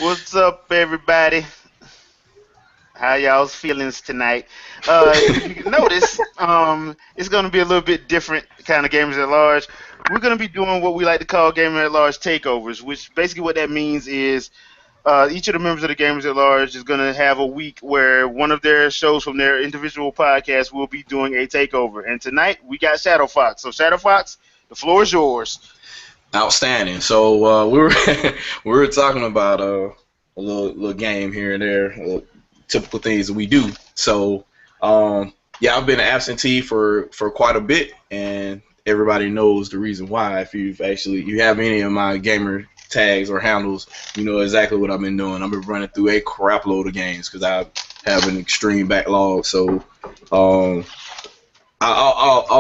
What's up, everybody? How y'all's feelings tonight? If you can notice, it's going to be a little bit different kind of gamers at large. We're going to be doing what we like to call gamer at large takeovers, which basically what that means is each of the members of the gamers at large is going to have a week where one of their shows from their individual podcasts will be doing a takeover. And tonight we got Shadow Fox. So Shadow Fox, the floor is yours. Outstanding. So we were we were talking about a little game here and there, typical things that we do. So yeah, I've been an absentee for quite a bit, and everybody knows the reason why. If you have any of my gamer tags or handles, you know exactly what I've been doing. I've been running through a crap load of games because I have an extreme backlog. So I'll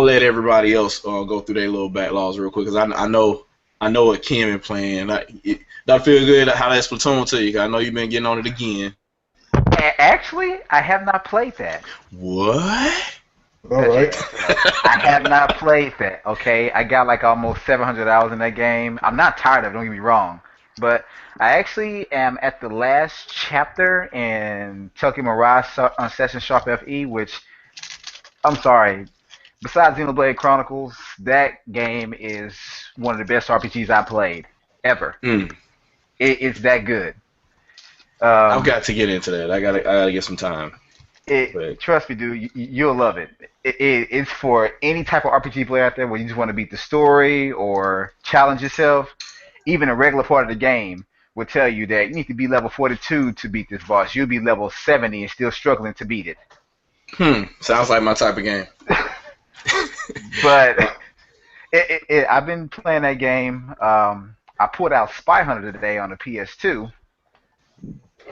let everybody else go through their little backlogs real quick because I know what Kim been playing. That feel good how that Splatoon to you. 'Cause I know you've been getting on it again. Actually, I have not played that. What? All right. I have not played that. Okay, I got like almost 700 hours in that game. I'm not tired of it. Don't get me wrong, but I actually am at the last chapter in Chucky Mirage on Session Sharp FE, which I'm sorry. Besides Xenoblade Chronicles, that game is one of the best RPGs I played ever. It's that good. I've got to get into that. I gotta get some time. Trust me, dude, you'll love it. It's for any type of RPG player out there where you just want to beat the story or challenge yourself. Even a regular part of the game will tell you that you need to be level 42 to beat this boss. You'll be level 70 and still struggling to beat it. Sounds like my type of game. But I've been playing that game. I pulled out Spy Hunter today on the PS2.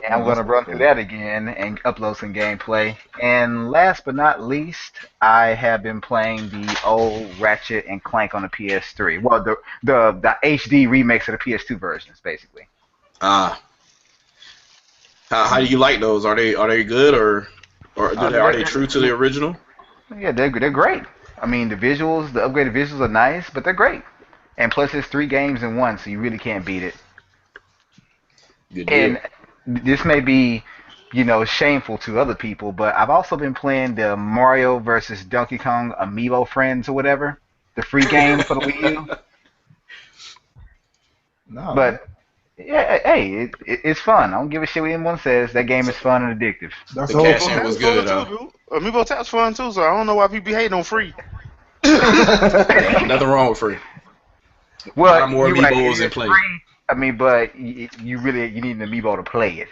And I'm going to run through that again and upload some gameplay. And last but not least, I have been playing the old Ratchet and Clank on the PS3. Well, the HD remakes of the PS2 versions, basically. How do you like those? Are they good or are they true to the original? Yeah, they're great. I mean, the upgraded visuals are nice, but they're great. And plus, it's 3 games in one, so you really can't beat it. Good deal. And this may be, shameful to other people, but I've also been playing the Mario versus Donkey Kong Amiibo Friends or whatever, the free game for the Wii U. No. But yeah, hey, it's fun. I don't give a shit what anyone says. That game is fun and addictive. That's The cash-in was good, Too, though. dude. Amiibo Tap's fun too, so I don't know why people be hating on free. Nothing wrong with free. Well, more you're right, Amiibos it's in play. free. I mean, but you need an Amiibo to play it.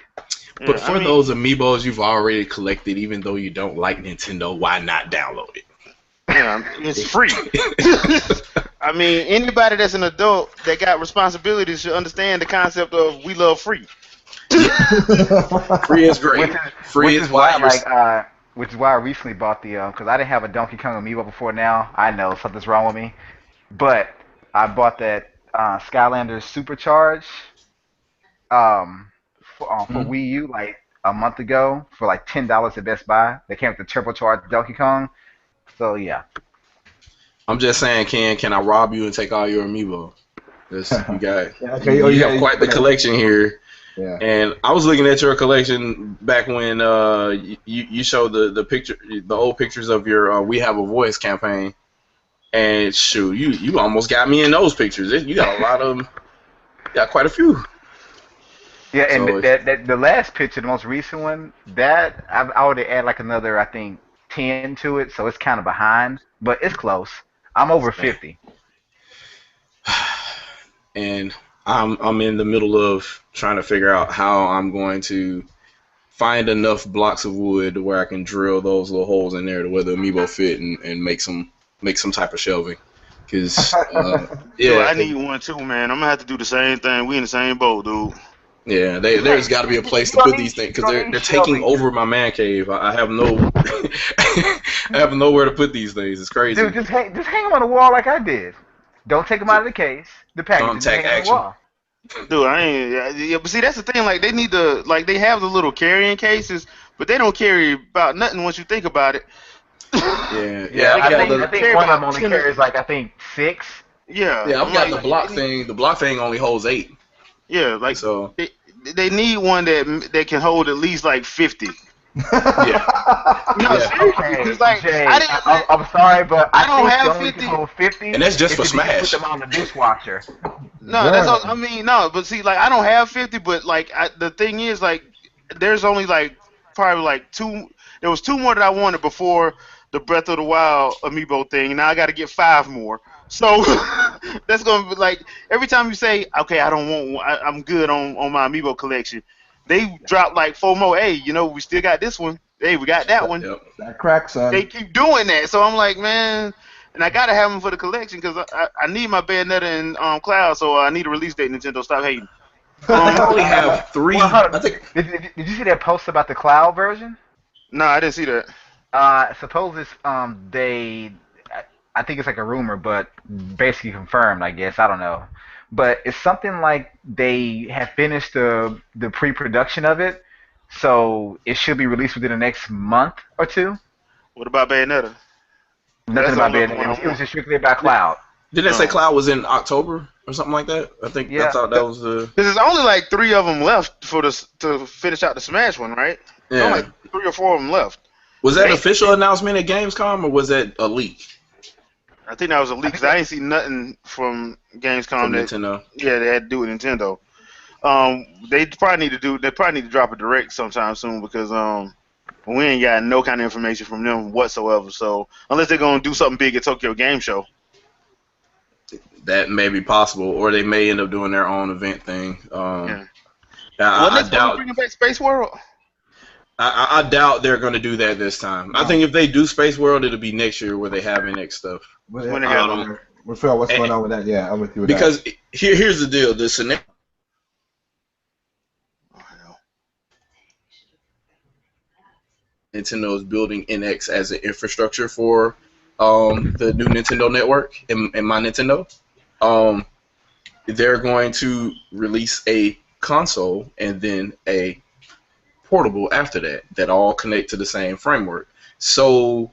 But for those Amiibos you've already collected, even though you don't like Nintendo, why not download it? Yeah, it's free. I mean, anybody that's an adult that got responsibilities should understand the concept of we love free. Free is great. Free is why which is why I recently bought the because I didn't have a Donkey Kong Amiibo before now. I know something's wrong with me, but I bought that Skylanders Supercharge for Wii U like a month ago for like $10 at Best Buy. They came with the turbocharged Donkey Kong. So yeah. I'm just saying, can I rob you and take all your Amiibo? You have quite the collection here. Yeah. And I was looking at your collection back when you showed the old pictures of your We Have a Voice campaign. And shoot, you almost got me in those pictures. You got a lot of them. Got quite a few. Yeah, and so the last picture, the most recent one, that I would add like another, I think, 10 to it, so it's kind of behind, but it's close. I'm over 50. And I'm in the middle of trying to figure out how I'm going to find enough blocks of wood to where I can drill those little holes in there to where the Amiibo fit and make some type of shelving. Cause yeah, I need one too, man. I'm gonna have to do the same thing. We in the same boat, dude. Yeah, there's got to be a place to put these things because they're taking over my man cave. I have no I have nowhere to put these things. It's crazy. Dude, just hang them on the wall like I did. Don't take them out of the case. The package. Thumbtack action. On the wall. Dude, I ain't. Yeah, but see, that's the thing. Like, they need to, they have the little carrying cases, but they don't carry about nothing once you think about it. Yeah. I think one of them only carries like 6. Yeah. Yeah, I've got the block thing. The block thing only holds 8. Yeah, so they need one that can hold at least like 50. Yeah, No, yeah, seriously, because Okay, like I Jay, didn't, I'm sorry, but I I don't think the have only can 50. hold 50 and that's just is for if you can put Smash. them on the dishwasher. No, that's all. I Darn. mean, no, but see, like I don't have 50, but like the thing is, like there's only like probably like two. There was two more that I wanted before the Breath of the Wild amiibo thing. Now I got to get five more. So that's gonna be like every time you say, okay, I don't want, one, I'm good on my amiibo collection. They drop like four more. Hey, we still got this one. Hey, we got that one. Yep. That crack, They son. keep doing that. So I'm like, man, and I gotta have them for the collection because I need my Bayonetta and Cloud, so I need a release date. Nintendo, stop hating. I think I only Uh, have well, three. hold I on. think Did you see that post about the cloud version? No, I didn't see that. Suppose it's I think it's like a rumor, but basically confirmed, I guess. I don't know. But it's something like they have finished the pre-production of it, so it should be released within the next month or two. What about Bayonetta? 'Cause Nothing that's the about only other being. one I It was want. just strictly about cloud. didn't they say No, Cloud was in October or something like that? I Yeah. thought that was the because there's only like three of them left for this to finish out the Smash one, right? There's only yeah. like three or four of them left. Was that an They, official announcement at Gamescom or was that a leak I think that was a I leak think because I that. ain't seen nothing from Gamescom from that Nintendo? yeah they had to do with Nintendo. They probably need to drop a direct sometime soon because we ain't got no kind of information from them whatsoever. So unless they're gonna do something big at Tokyo Game Show, That may be possible, or they may end up doing their own event thing. yeah. Wasn't I they supposed to be doubt. bringing back Space World? I doubt they're going to do that this time. I No. think if they do Space World, it'll be next year where they have NX stuff. When they I have I it? don't wonder. We feel what's eh, going on with that. Yeah, I'm with you with that. because here's the deal: the scenario Oh, hell. Nintendo is building NX as an infrastructure for the new Nintendo network and my Nintendo. Um, they're going to release a console and then a portable after that all connect to the same framework. So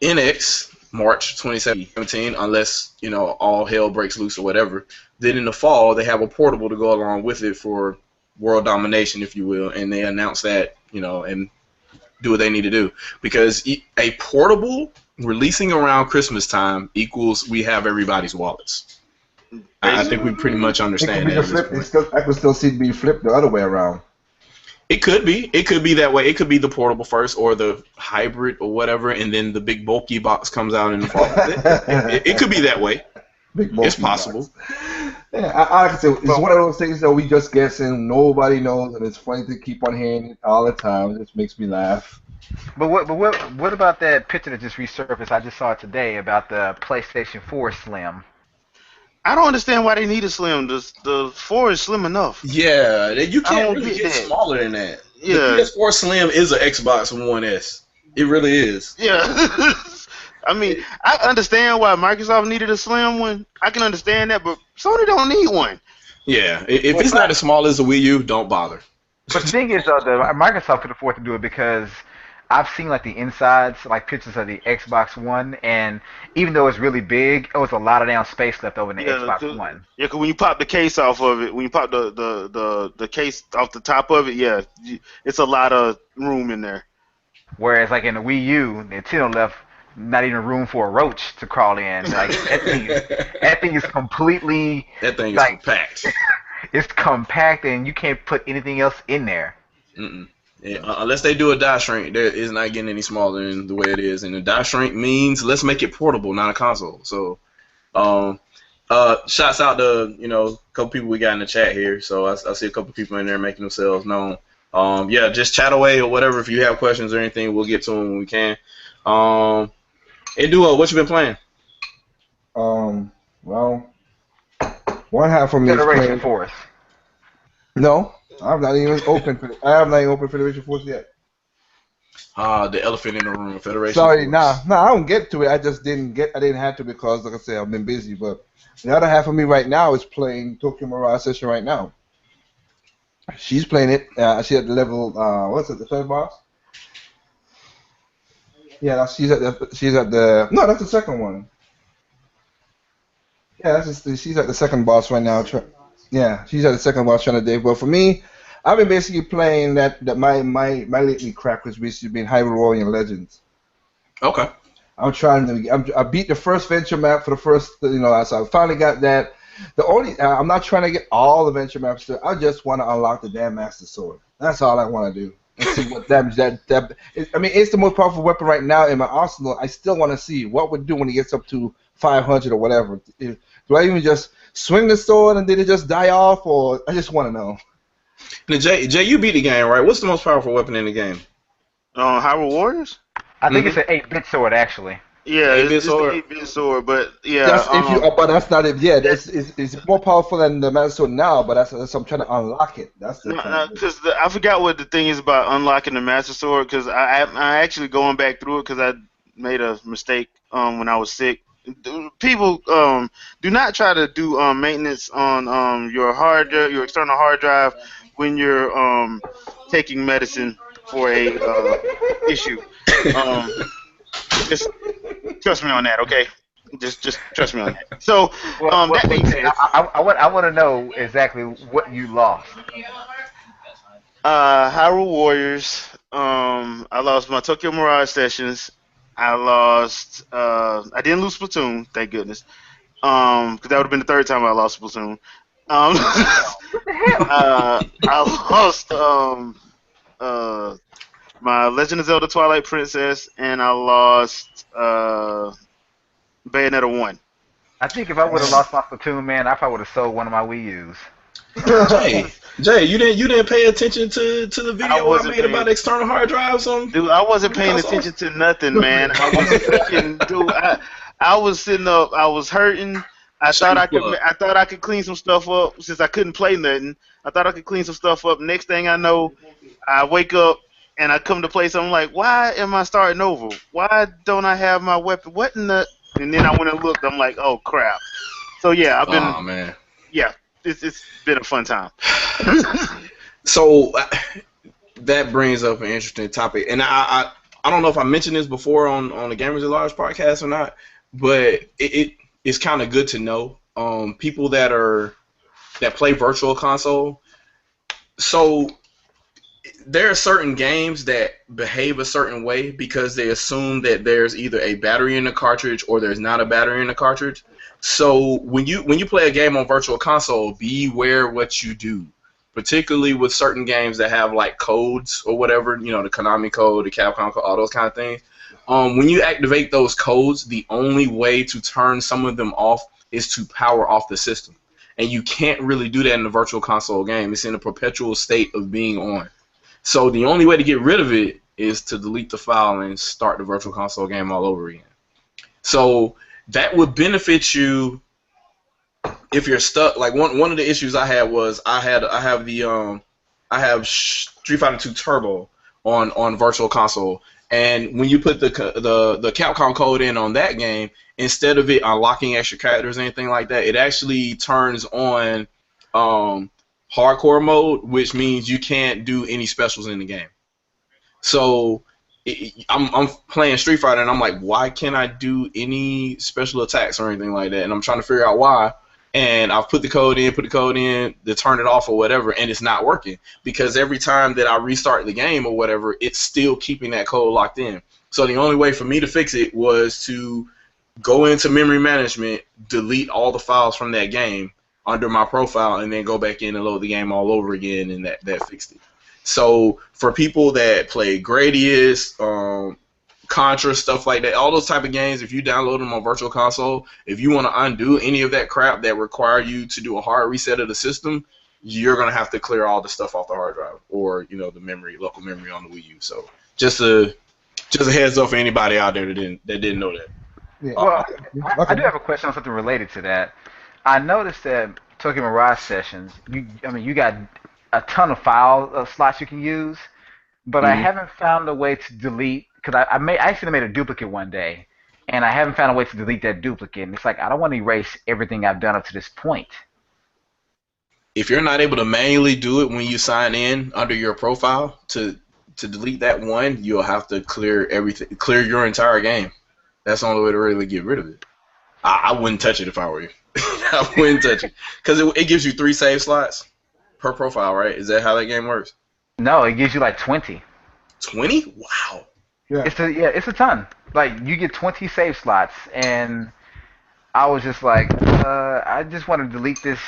NX March 2017, unless all hell breaks loose or whatever. Then in the fall they have a portable to go along with it for world domination, if you will, and they announce that and do what they need to do because a portable releasing around Christmas time equals we have everybody's wallets. I think Basically, we pretty much It could understand be that the at this flip. point. I could still see it being flipped the other way around. It could be. It could be that way. It could be the portable first, or the hybrid, or whatever, and then the big bulky box comes out in the fall. It could be that way. Big It's bulky possible. box. Yeah, like I said, it's But one of those things that we just guessing. Nobody knows, and it's funny to keep on hearing it all the time. It just makes me laugh. what about that picture that just resurfaced? I just saw it today about the PlayStation 4 Slim. I don't understand why they need a slim. The four is slim enough. Yeah, you I can't don't really get get that. smaller than that. The Yeah, PS4 Slim is an Xbox One S. It really is. yeah. I mean, I understand why Microsoft needed a slim one. I can understand that, but Sony don't need one. Yeah, if Well, it's not as small as the Wii U, don't bother. but the thing is, the Microsoft could afford to do it because I've seen like the insides, like pictures of the Xbox One, and even though it's really big, it was a lot of damn space left over in the Yeah, Xbox cause, One. yeah, 'cause when you pop the case off of it, when you pop the case off the top of it, yeah, it's a lot of room in there. Whereas like in the Wii U, Nintendo left not even room for a roach to crawl in. Like that thing is completely That thing is like compact. it's compact, and you can't put anything else in there. Mm-mm. Yeah, unless they do a die shrink, there is not getting any smaller than the way it is. And the die shrink means let's make it portable, not a console. So, um, shouts out to a couple people we got in the chat here. So I see a couple people in there making themselves known. Yeah, just chat away or whatever. If you have questions or anything, we'll get to them when we can. Hey, Duo, what you been playing? Well, one half of me is Federation playing. Force. No, I'm not even open for. I have not even opened Federation Force yet. The elephant in the room, Federation Sorry, Force. I don't get to it. I just didn't get. I didn't have to because, like I said, I've been busy. But the other half of me right now is playing Tokyo Mirage Session right now. She's playing it. She's at the level. What's it? The third boss. Yeah, she's at the. She's at the. No, that's the second one. Yeah, she's at the second boss right now. Yeah, she's at the second watch on the day. But for me, I've been basically playing that my lately crack was basically been Hyrule Legends. Okay. I'm trying to. I beat the first venture map for the first. So I finally got that. The only I'm not trying to get all the venture maps. I just want to unlock the damn Master Sword. That's all I want to do and see what damage I mean, it's the most powerful weapon right now in my arsenal. I still want to see what would do when it gets up to 500 or whatever. Do I even just swing the sword and did it just die off, or I just want to know? Now, Jay, you beat the game, right? What's the most powerful weapon in the game? Hyrule Warriors. I think it's Mm-hmm. an 8-bit sword actually. Yeah, The 8-bit it's the sword. 8-bit sword, but yeah, That's if you. But that's not it. Yeah, that, it's more powerful than the Master Sword now. But that's I'm trying to unlock it. That's the no, trying no, to do. because I forgot what the thing is about unlocking the Master Sword. Because I actually going back through it because I made a mistake when I was sick. People do not try to do maintenance on your external hard drive when you're taking medicine for a issue. Um, just trust me on that, okay? Just trust me on that. So that being said, I want to know exactly what you lost. Hyrule Warriors. I lost my Tokyo Mirage sessions. I lost. I didn't lose Splatoon, thank goodness. Because that would have been the third time I lost Splatoon. Um, What the hell? I lost uh my Legend of Zelda Twilight Princess, and I lost Bayonetta 1. I think if I would have lost my Splatoon, man, I probably would have sold one of my Wii U's. Jay, you didn't pay attention to the I video I wasn't made about paying, external hard drives on dude. I wasn't the paying consoles? attention to nothing, man. I was freaking, dude. I was sitting up. I was hurting. Shameless plug. I thought I could clean some stuff up since I couldn't play nothing. I thought I could clean some stuff up. Next thing I know, I wake up and I come to play something like, why am I starting over? Why don't I have my weapon? What in the? And then I went and looked. I'm like, oh crap. So yeah, Oh man. yeah, it's been a fun time. So that brings up an interesting topic, and I don't know if I mentioned this before on the Gamers at Large podcast or not, but it's kind of good to know people that play virtual console. So there are certain games that behave a certain way because they assume that there's either a battery in the cartridge or there's not a battery in the cartridge. So when you play a game on virtual console, beware what you do, particularly with certain games that have like codes or whatever, the Konami code, the Capcom code, all those kind of things. When you activate those codes, the only way to turn some of them off is to power off the system. And you can't really do that in a virtual console game. It's in a perpetual state of being on. So the only way to get rid of it is to delete the file and start the virtual console game all over again. So that would benefit you if you're stuck. Like one of the issues I had was I have Street Fighter 2 Turbo on virtual console, and when you put the Capcom code in on that game, instead of it unlocking extra characters or anything like that, it actually turns on hardcore mode, which means you can't do any specials in the game. So I'm playing Street Fighter and I'm like, why can't I do any special attacks or anything like that? And I'm trying to figure out why. And I've put the code in, to turn it off or whatever, and it's not working because every time that I restart the game or whatever, it's still keeping that code locked in. So the only way for me to fix it was to go into memory management, delete all the files from that game under my profile, and then go back in and load the game all over again, and that fixed it. So for people that play Gradius, Contra, stuff like that, all those type of games, if you download them on Virtual Console, if you want to undo any of that crap that require you to do a hard reset of the system, you're going to have to clear all the stuff off the hard drive or, the local memory on the Wii U. So just a heads up for anybody out there that didn't know that. Yeah. Well, I Okay. do have a question on something related to that. I noticed that Tokyo Mirage Sessions, you got a ton of file slots you can use, but I Mhm. haven't found a way to delete, because I actually made a duplicate one day, and I haven't found a way to delete that duplicate. And it's like, I don't want to erase everything I've done up to this point. If you're not able to manually do it when you sign in under your profile to delete that one, you'll have to clear clear your entire game. That's the only way to really get rid of it. I wouldn't touch it if I were you. I wouldn't touch it because it gives you 3 save slots per profile, right? Is that how that game works? No, it gives you like 20. 20? Wow. Yeah. It's a ton. Like you get 20 save slots, and I was just like, I just want to delete this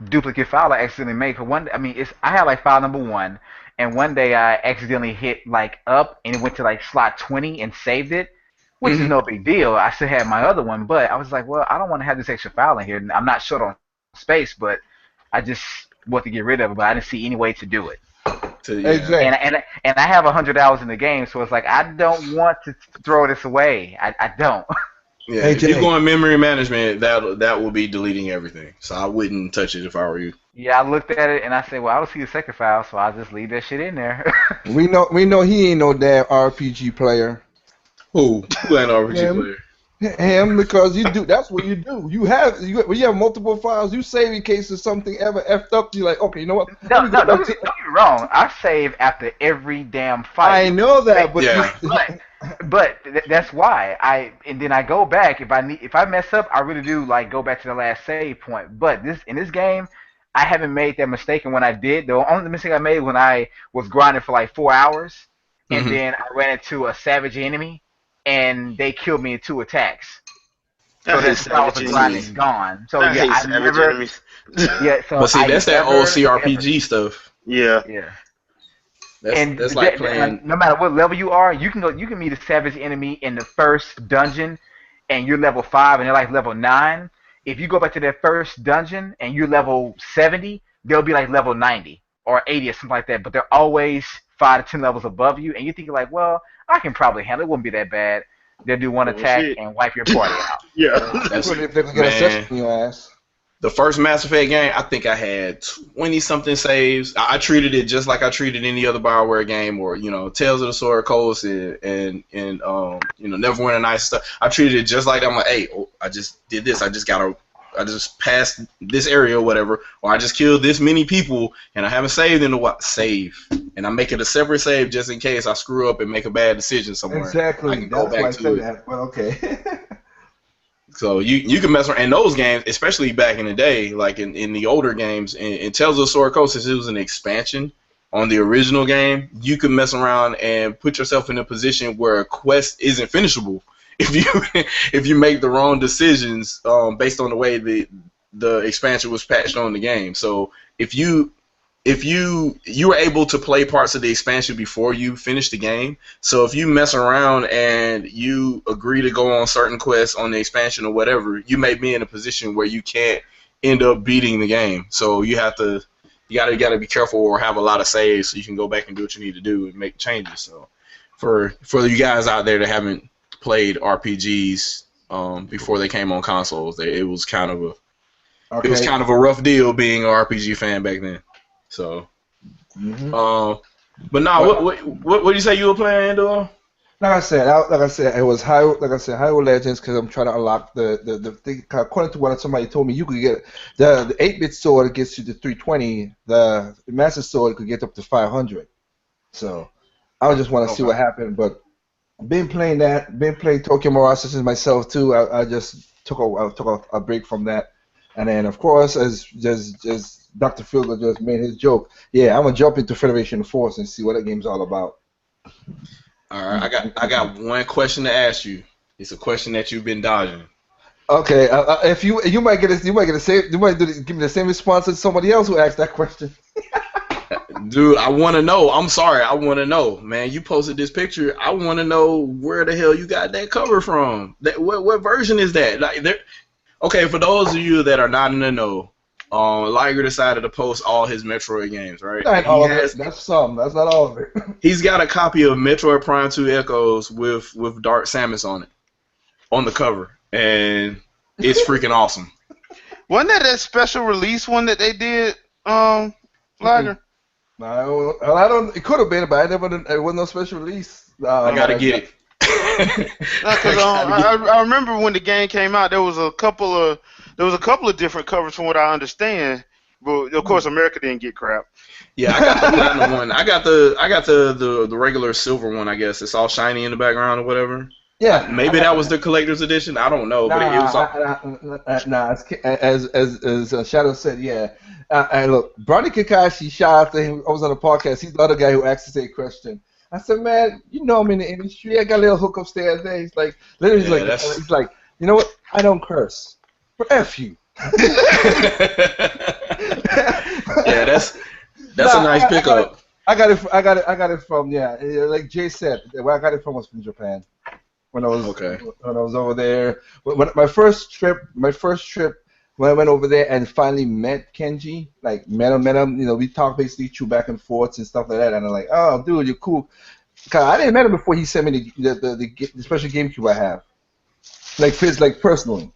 duplicate file I accidentally made. For one, I mean, I had like file number 1, and one day I accidentally hit like up, and it went to like slot 20 and saved it, which is Hmm. no big deal. I still had my other one, but I was like, well, I don't want to have this extra file in here. And I'm not short on space, but I just want to get rid of it, but I didn't see any way to do it. Hey Yeah. Jay. And I have 100 hours in the game, so it's like I don't want to throw this away. I don't. Yeah. Hey If you Jay. go in memory management, that will be deleting everything. So I wouldn't touch it if I were you. Yeah, I looked at it and I said, well, I don't see the second file, so I'll just leave that shit in there. We know he ain't no damn RPG player. Who ain't an RPG Him. player? Him, because you do. That's what you do. When you have multiple files, you save in case of something ever effed up. You're like, okay, you know what? No, Let me go no, back to. don't get me wrong. I save after every damn I fight. know that, but Yeah. That's why and then I go back if I mess up, I really do like go back to the last save point. But in this game, I haven't made that mistake, and when I did, the only mistake I made when I was grinding for like 4 hours, and Hmm. then I ran into a savage enemy, and they killed me in 2 attacks. I So hate that's 2 hours of savage grinding enemies. gone. So I yeah, hate I savage never. enemies. Yeah, so But see, I that's that never old ever. CRPG stuff. Yeah. Yeah. That's like playing. No matter what level you are, you can go. You can meet a savage enemy in the first dungeon, and you're level 5, and they're like level 9. If you go back to that first dungeon and you're level 70, they'll be like level 90 or 80 or something like that. But they're always 5 to 10 levels above you, and you think like, well, I can probably handle it. It wouldn't be that bad. They'll do one attack Bullshit. and wipe your party out. Yeah. That's If they could get a man. session in your ass. The first Mass Effect game, I think I had 20 something saves. I treated it just like I treated any other Bioware game, or Tales of the Sword Coast and Neverwinter Nights stuff. I treated it just like I'm like, hey, I just did this. I just passed this area or whatever, or I just killed this many people and I haven't saved in a while. Save, and I make it a separate save just in case I screw up and make a bad decision somewhere. I Exactly. can go That's why I back said to it. that. But okay. So you can mess around in those games, especially back in the day, like in the older games. In Tales of the Sword Coast, since it was an expansion on the original game, you could mess around and put yourself in a position where a quest isn't finishable if you if you make the wrong decisions based on the way the expansion was patched on the game. So if you were able to play parts of the expansion before you finish the game. So if you mess around and you agree to go on certain quests on the expansion or whatever, you may be in a position where you can't end up beating the game. So you gotta be careful or have a lot of saves so you can go back and do what you need to do and make changes. So for you guys out there that haven't played RPGs before they came on consoles, it was kind of a rough deal being an RPG fan back then. So, but no, what did you say you were playing, Andor? Like I said, it was Hyrule Legends because I'm trying to unlock the thing. According to what somebody told me, you could get the 8-bit sword gets you to 320. The Master Sword could get up to 500. So I just want to see what happened. But been playing Tokyo Mirage since myself too. I just took a break from that, and then of course as just Dr. Philgo just made his joke. Yeah, I'm gonna jump into Federation Force and see what that game's all about. All right, I got one question to ask you. It's a question that you've been dodging. Okay, if you might give me the same response as somebody else who asked that question. Dude, I want to know. I'm sorry, I want to know, man. You posted this picture. I want to know where the hell you got that cover from. What version is that? Okay, for those of you that are not in the know, Liger decided to post all his Metroid games, right? Not all of it. That's some. That's not all of it. He's got a copy of Metroid Prime 2 Echoes with Dark Samus on it, on the cover, and it's freaking awesome. Wasn't that special release one that they did, Liger? I don't. It could have been, but it wasn't no special release. I gotta get it. Because I remember when the game came out, there was a couple of different covers from what I understand, but of course America didn't get crap. Yeah, I got the platinum one. I got the regular silver one. I guess it's all shiny in the background or whatever. Yeah, Maybe that was the collector's edition. I don't know, but it was. nah. As Shadow said, yeah. And look, Bronny Kakashi, shout out to him. I was on a podcast. He's the other guy who asked the same question. I said, man, you know I'm in the industry. I got a little hook upstairs there. He's like, literally, Yeah, that's. he's like, you know what? I don't curse, but F you. Yeah, that's a Nah, nice pickup. I got it from like Jay said, where I got it from was from Japan. Okay. When I was over there, when my first trip when I went over there and finally met Kenji, like met him, we talked basically through back and forths and stuff like that, and I'm like, oh, dude, you're cool. 'Cause I didn't met him before he sent me the special GameCube I have, like personally.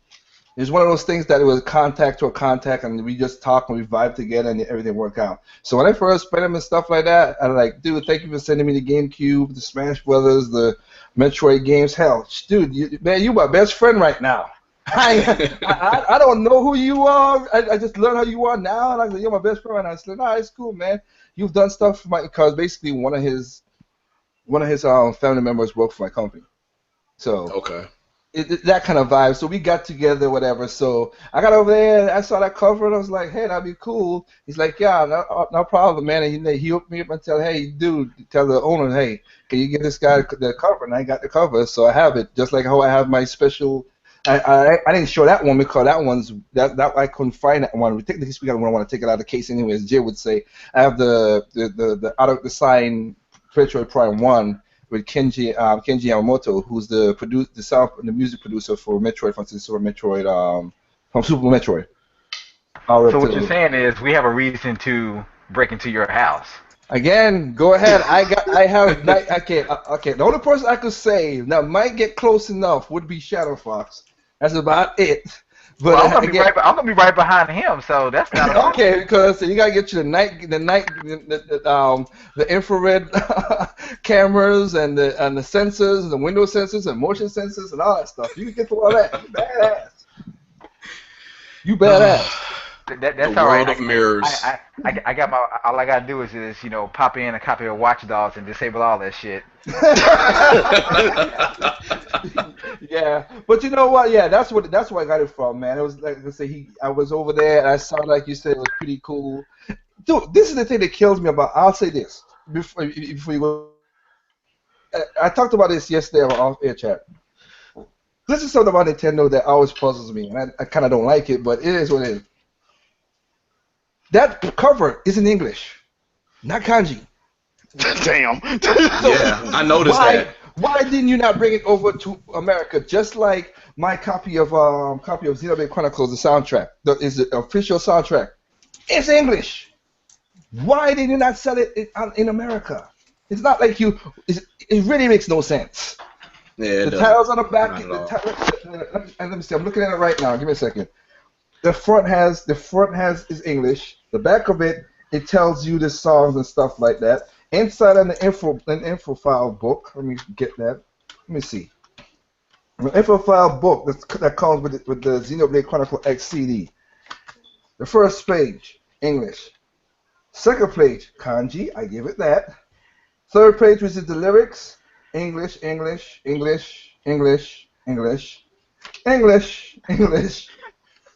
It's one of those things that it was contact to a contact, and we just talk and we vibe together, and everything worked out. So when I first met him and stuff like that, I'm like, dude, thank you for sending me the GameCube, the Smash Brothers, the Metroid games. Hell, dude, you my best friend right now. I don't know who you are. I just learned how you are now, and I said, you're my best friend. And I said, nah, it's cool, man. You've done stuff for because basically one of his family members worked for my company. So. Okay. That kind of vibe. So we got together, whatever. So I got over there, and I saw that cover, and I was like, hey, that'd be cool. He's like, yeah, no problem, man. And he hooked me up and tell, hey, dude, tell the owner, hey, can you give this guy the cover? And I got the cover, so I have it, just like how I have my special. I didn't show that one because that I couldn't find that one. Technically speaking, I wouldn't want to take it out of the case anyway, as Jay would say. I have the out of the sign Metroid Prime 1. With Kenji Yamamoto, who's the music producer for Metroid, from Super Metroid. So what you're saying is we have a reason to break into your house. Again, go ahead. Okay. The only person I could say that might get close enough would be Shadow Fox. That's about it. But well, I'm gonna be right behind him, so that's not okay. Because you gotta get you the infrared cameras and the sensors, and the window sensors and motion sensors and all that stuff. You can get through all that. You badass. That's the all right. world of mirrors. I got my. All I gotta do is pop in a copy of Watch Dogs and disable all that shit. Yeah, but you know what? Yeah, that's where I got it from, man. It was like I say, I was over there and I saw, like you said, it was pretty cool. Dude, this is the thing that kills me about. I'll say this before you go. I talked about this yesterday on off air chat. This is something about Nintendo that always puzzles me, and I kind of don't like it, but it is what it is. That cover is in English, not kanji. Damn. Yeah, I noticed that. Why didn't you not bring it over to America? Just like my copy of Xenoblade Chronicles, the soundtrack, is the official soundtrack. It's English. Why did you not sell it in America? It's not like you. It really makes no sense. Yeah, the titles on the back. Let me see. I'm looking at it right now. Give me a second. The front is English. The back of it tells you the songs and stuff like that. Inside on the info file book, let me get that. Let me see. The info file book that comes with the Xenoblade Chronicle X CD. The first page, English. Second page, kanji. I give it that. Third page, which is the lyrics, English, English, English, English, English, English, English,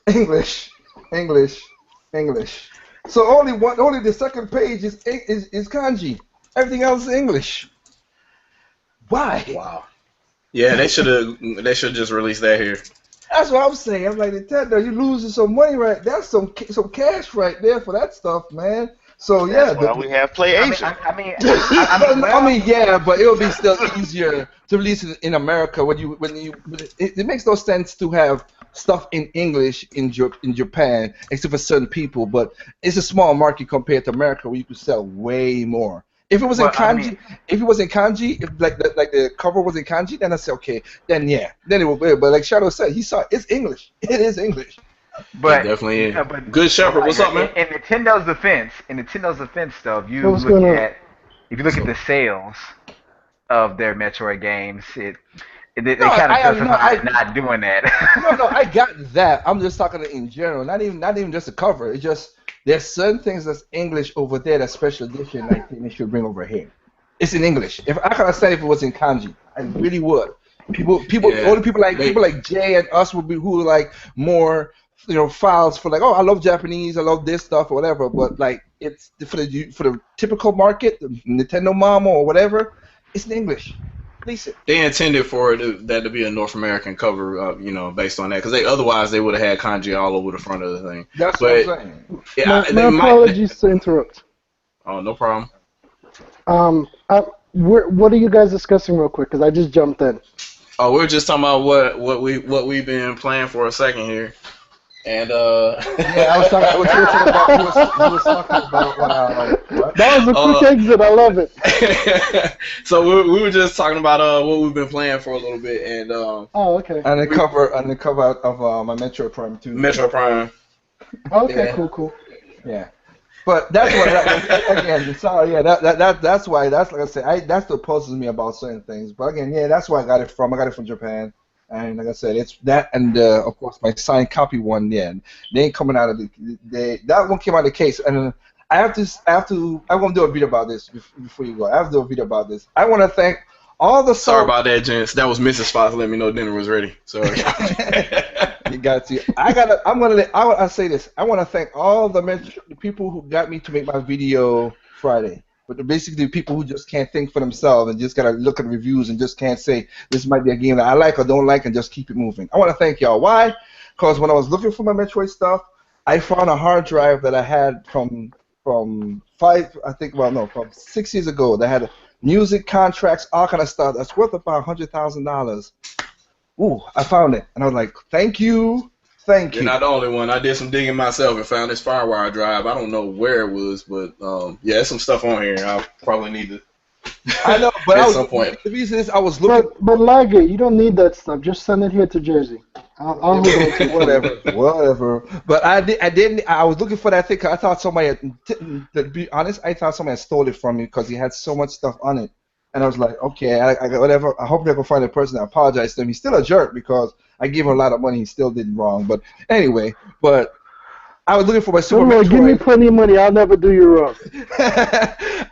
English, English, English. So only the second page is kanji. Everything else is English. Why? Wow. Yeah, they should just release that here. That's what I'm saying. I'm like, Nintendo, you're losing some money right. That's some cash right there for that stuff, man. So yeah, that's why we have Play Asia. I mean, yeah, but it'll be still easier to release it in America it makes no sense to have stuff in English in Japan, except for certain people. But it's a small market compared to America, where you could sell way more. If it was in kanji, if like the cover was in kanji, then I say okay, then it will be. But like Shadow said, he saw it's English. It is English. But it definitely is. Good Shepherd, what's up, man? In Nintendo's defense, though, if you look at the sales of their Metroid games, they kind of justify not doing that. No, I got that. I'm just talking in general, not even just the cover. It's just there's certain things that's English over there, that special edition I think they should bring over here. It's in English. If I could have said if it was in kanji, I really would. Yeah, only they people like Jay and us would be who are like more, files for like, oh, I love Japanese, I love this stuff or whatever. But like, it's for the typical market, the Nintendo Mama or whatever, it's in English. Release it. they intended for that to be a North American cover, based on that, because otherwise they would have had kanji all over the front of the thing. That's what I'm But saying. yeah, My they might. apologies to interrupt. Oh, no problem. Um, I, what are you guys discussing real quick? Because I just jumped in. Oh, we are just talking about what we've been playing for a second here, and Yeah, I was talking. I was talking about. He was talking about what? That was a quick uh, exit. I love it. so we were just talking about what we've been playing for a little bit, and Oh, okay. And the cover of my Metro Prime 2. Metro Prime. Okay, Yeah. cool. Yeah. But that's what again. Sorry, yeah. That's why. That's like I said. That's what puzzles me about certain things. But again, yeah, that's where I got it from. I got it from Japan, and like I said, it's that, and of course my signed copy one. Yeah, they ain't coming out of that one came out of the case, and I have to. I'm gonna do a video about this before you go. I have to do a video about this. I want to thank all the. Sorry about that, gents. That was Mrs. Fox letting me know dinner was ready. Sorry. You got to. I say this. I want to thank all the people who got me to make my video Friday. But basically, people who just can't think for themselves and just gotta look at reviews and just can't say this might be a game that I like or don't like and just keep it moving. I want to thank y'all. Why? Because when I was looking for my Metroid stuff, I found a hard drive that I had from 6 years ago. That had music contracts, all kind of stuff. That's worth about $100,000. Ooh, I found it, and I was like, "Thank you." You're not the only one. I did some digging myself and found this FireWire drive. I don't know where it was, but yeah, there's some stuff on here. I'll probably need to. I know, but at some point. The reason is I was looking. But Lager, you don't need that stuff. Just send it here to Jersey. I'll hold on to it. whatever. But I didn't. I was looking for that thing. 'Cause I thought somebody had. To be honest, I thought somebody had stole it from me because he had so much stuff on it. And I was like, okay, I got whatever. I hope I can find a person. I apologize to him. He's still a jerk because I gave him a lot of money. He still did wrong. But anyway, I was looking for my Super Don't worry, Metroid. give me plenty of money. I'll never do you wrong.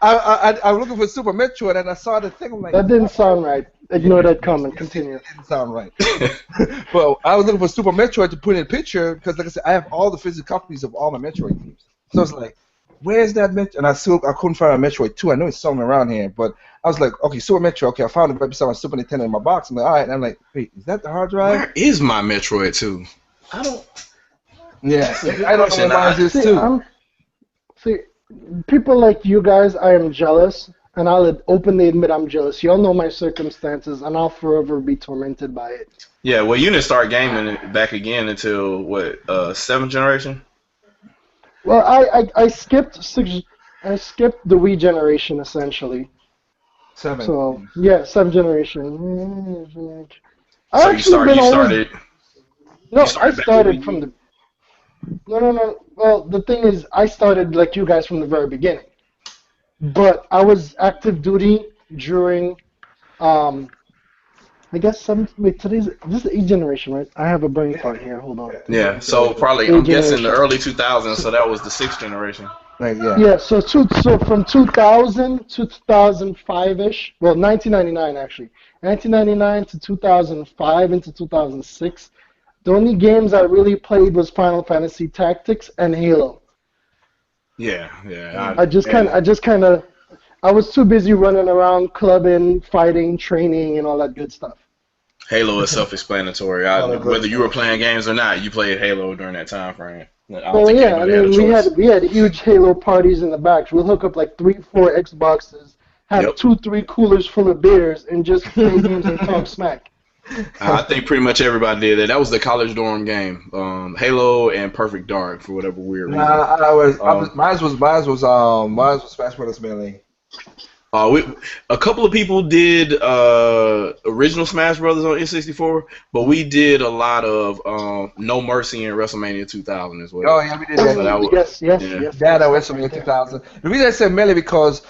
I was looking for Super Metroid, and I saw the thing. I'm like, That didn't sound right. Ignore that comment. Continue. It didn't sound right. Well, I was looking for Super Metroid to put in a picture because, like I said, I have all the physical copies of all my Metroid games. So it's like, where's that Metroid? And I couldn't find a Metroid 2. I know it's somewhere around here, but I was like, okay, Super Metroid. Okay, I found it right beside my Super Nintendo in my box. I'm like, all right. And I'm like, wait, is that the hard drive? Where is my Metroid 2? I don't. Yeah, I don't know where mine is too. See, people like you guys, I am jealous, and I'll openly admit I'm jealous. Y'all know my circumstances, and I'll forever be tormented by it. Yeah, well, you didn't start gaming it back again until what? 7th generation. Well, I skipped the Wii generation essentially. 7. So yeah, 7th generation. So you started. No, you started I started from the. No. Well, the thing is, I started like you guys from the very beginning. But I was active duty during, I guess this is the 8th generation, right? I have a brain fart here. Hold on. Yeah, so probably I'm guessing the early 2000s. So that was the 6th generation. Right, yeah. Yeah. So from 2000 to 2005-ish. Well, 1999 actually. 1999 to 2005 into 2006. The only games I really played was Final Fantasy Tactics and Halo. Yeah. I was too busy running around, clubbing, fighting, training, and all that good stuff. Halo is self-explanatory. Whether you were playing games or not, you played Halo during that time frame. Well, yeah, I mean, we had huge Halo parties in the back. We'll hook up like 3-4 Xboxes, have 2-3 coolers full of beers, and just play games and talk smack. I think pretty much everybody did that. That was the college dorm game. Halo and Perfect Dark for whatever weird reason. Mine was Smash Brothers Melee. A couple of people did original Smash Brothers on N64, but we did a lot of No Mercy in WrestleMania 2000 as well. Oh yeah, we did that. Yes. That WrestleMania 2000. The reason I said Melee because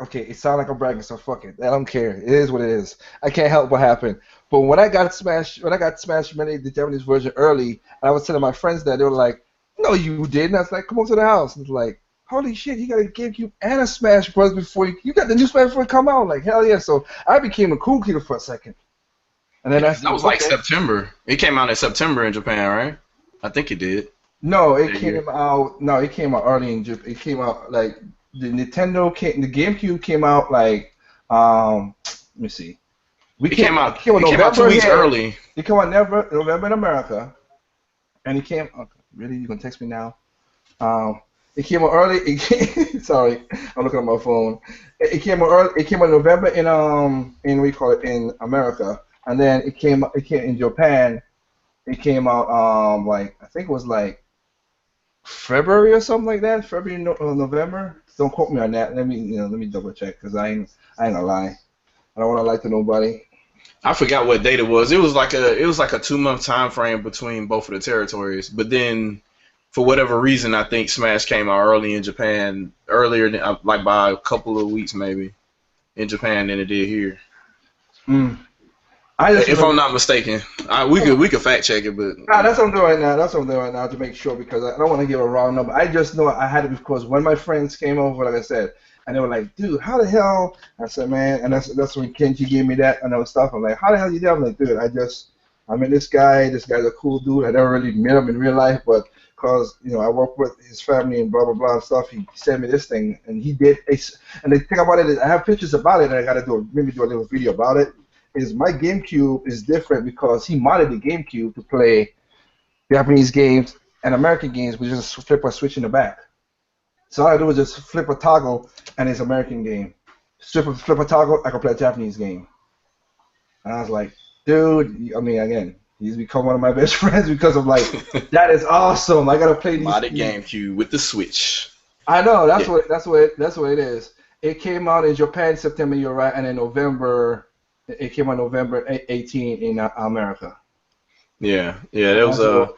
okay, it sounds like I'm bragging, so fuck it. I don't care. It is what it is. I can't help what happened. But when I got Smash Melee, the Japanese version early, and I was telling my friends that, they were like, "No, you didn't." I was like, "Come over to the house." And it's like, "Holy shit, you got a GameCube and a Smash Bros. Before you got the new Smash before it come out." Like, hell yeah! So I became a cool kid for a second. And then I That said, was like okay. September. It came out in September in Japan, right? I think it did. No, it That year. came out. No, it came out early in Japan. It came out like the GameCube came out like let me see. It came It out. came out It came out two November weeks here. early. It came out November in America, and it came. Okay, really, you gonna text me now? Um, it came out early. Sorry, I'm looking at my phone. It came out early. It came out November in we call it in America, and then it came in Japan. It came out like I think it was like February or something like that. February, November. Don't quote me on that. Let me double check because I ain't gonna lie. I don't want to lie to nobody. I forgot what date it was. It was like a 2 month time frame between both of the territories. But then, for whatever reason, I think Smash came out early in Japan, earlier than like by a couple of weeks maybe in Japan than it did here. Mm. I just If I'm remember. not mistaken, we could fact check it, but Nah, that's what I'm doing right now. That's what I'm doing right now to make sure because I don't want to give a wrong number. I just know I had it because when my friends came over, like I said, and they were like, "Dude, how the hell?" I said, "Man," and that's when Kenji gave me that and other stuff. I'm like, "How the hell you do?" I'm like, "Dude, I met this guy. This guy's a cool dude. I never really met him in real life, but because I work with his family and blah blah blah and stuff, he sent me this thing, and he did. And the thing about it is, I have pictures about it, and I got to maybe do a little video about it. Is my GameCube is different because he modded the GameCube to play Japanese games and American games with just flip a switch in the back. So all I do is just flip a toggle and it's American game. Flip a toggle, I can play a Japanese game. And I was like, dude, I mean, again, he's become one of my best friends because I'm like, that is awesome. I gotta play these. modded GameCube with the Switch. I know Yeah, that's what it is. It came out in Japan September, you're right, and in November, it came out November 18 in America. yeah. That And was that's what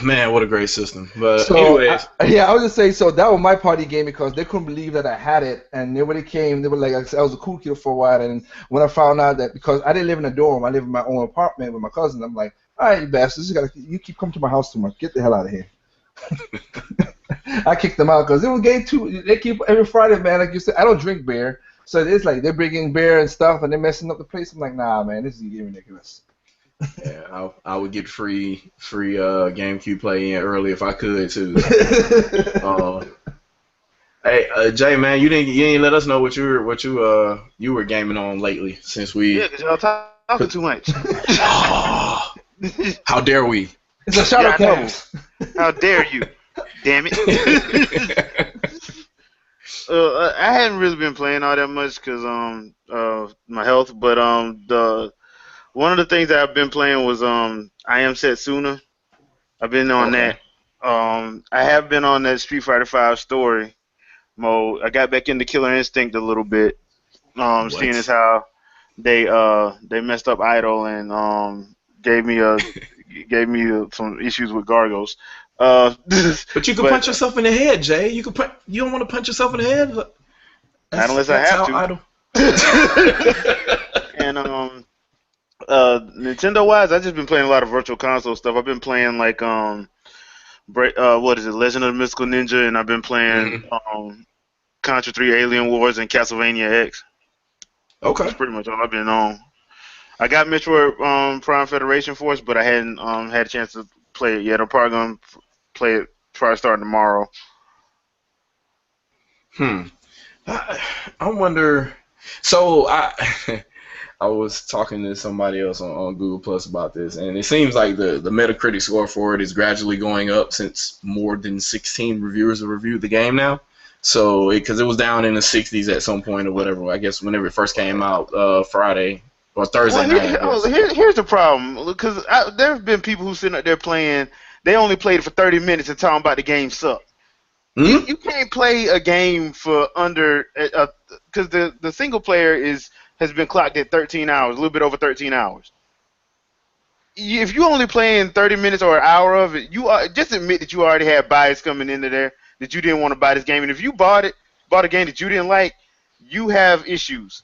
man, what a great system. But So anyways, yeah, I was just saying. So that was my party game because they couldn't believe that I had it, and nobody came. They were like, I was a cool kid for a while, and when I found out that because I didn't live in a dorm, I lived in my own apartment with my cousin. I'm like, all right, you bastards, you keep coming to my house too much. Get the hell out of here. I kicked them out because it was game two. They keep every Friday, man. Like you said, I don't drink beer, so it's like they're bringing beer and stuff, and they're messing up the place. I'm like, nah, man, this is getting ridiculous. yeah, I would get free GameCube play in early if I could too. Uh, hey, Jay, man, you didn't let us know what you were gaming on lately since Yeah, we. because y'all talking too much. Oh, how dare we? It's a Yeah, I know. ShadowCast. How dare you? Damn it. I hadn't really been playing all that much because my health, but the one of the things that I've been playing was I Am Setsuna. I've been on Okay. that. I have been on that Street Fighter Five story mode. I got back into Killer Instinct a little bit. Seeing as What? how they messed up Idol and gave me a some issues with Gargos. Uh, But you could but punch yourself in the head, Jay. You don't want to punch yourself in the head. not unless I That's have how to. idle. And Nintendo wise, I've just been playing a lot of virtual console stuff. I've been playing like what is it, Legend of the Mystical Ninja, and I've been playing Hmm. Contra 3 Alien Wars and Castlevania X. That's Okay. pretty much all I've been on. I got Metroid Prime Federation Force, but I hadn't had a chance to play it yet. I'm probably gonna play it, try to start tomorrow. Hmm. I wonder. So I I was talking to somebody else on Google Plus about this, and it seems like the Metacritic score for it is gradually going up since more than 16 reviewers have reviewed the game now. So because it was down in the 60s at some point or whatever, I guess whenever it first came out, Friday or Thursday Well, night, I guess. here's the problem because there have been people who sitting up there playing. They only played it for 30 minutes and talking about the game sucked. Hmm? You can't play a game for under because the single player has been clocked at 13 hours, a little bit over 13 hours. If you only playing 30 minutes or an hour of it, you are just admit that you already had bias coming into there that you didn't want to buy this game, and if you bought a game that you didn't like, you have issues.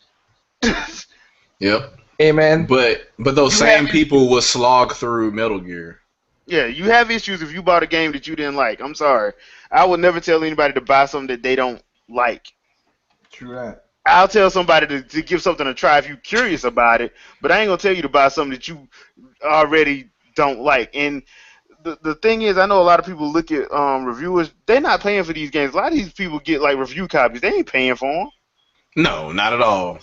Yep. Amen. But those You have same people will slog through Metal Gear. Yeah, you have issues if you bought a game that you didn't like. I'm sorry. I would never tell anybody to buy something that they don't like. True that. I'll tell somebody to give something a try if you're curious about it, but I ain't gonna tell you to buy something that you already don't like. And the thing is, I know a lot of people look at reviewers. They're not paying for these games. A lot of these people get like review copies. They ain't paying for them. No, not at all.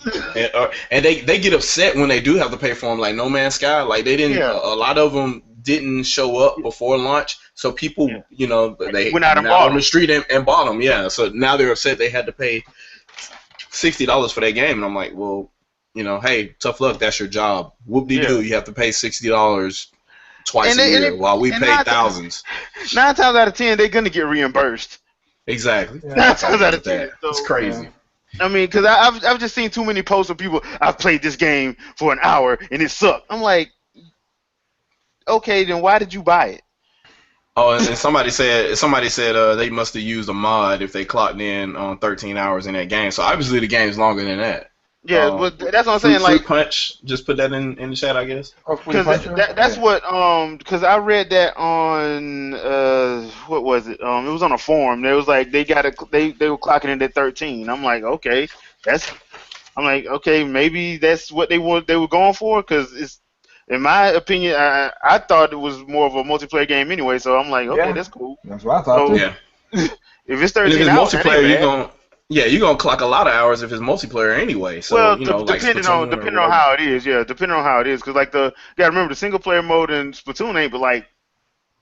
And they get upset when they do have to pay for them. Like No Man's Sky, like they didn't. Yeah. A lot of them didn't show up before launch, so people, they Went out and out bought on the them. street and bought them. Yeah, so now they're upset they had to pay $60 for that game, and I'm like, well, hey, tough luck. That's your job. Whoop de doo. You have to pay $60 twice a year, while we pay thousands. 9 times out of 10, they're gonna get reimbursed. Exactly. Yeah. 9 times out of 10. So, It's crazy. I mean, because I've just seen too many posts of people. I've played this game for an hour and it sucked. I'm like, okay, then why did you buy it? Oh, and somebody said they must have used a mod if they clocked in on 13 hours in that game. So obviously the game's longer than that. Yeah, but that's what I'm saying. Fruit Like, Punch, just put that in the chat, I guess. because that's what because I read that on what was it? It was on a forum. They was like they were clocking in at 13. I'm like, okay, maybe that's what they were going for, because it's, in my opinion, I thought it was more of a multiplayer game anyway. So I'm like, okay, that's cool. That's what I thought too. Yeah. If it's And 13 if it's hours, that ain't multiplayer, bad. you're gonna clock a lot of hours if it's multiplayer anyway. So Well, like depending Splatoon on how it is, depending on how it is, because like you gotta remember the single player mode in Splatoon ain't, but like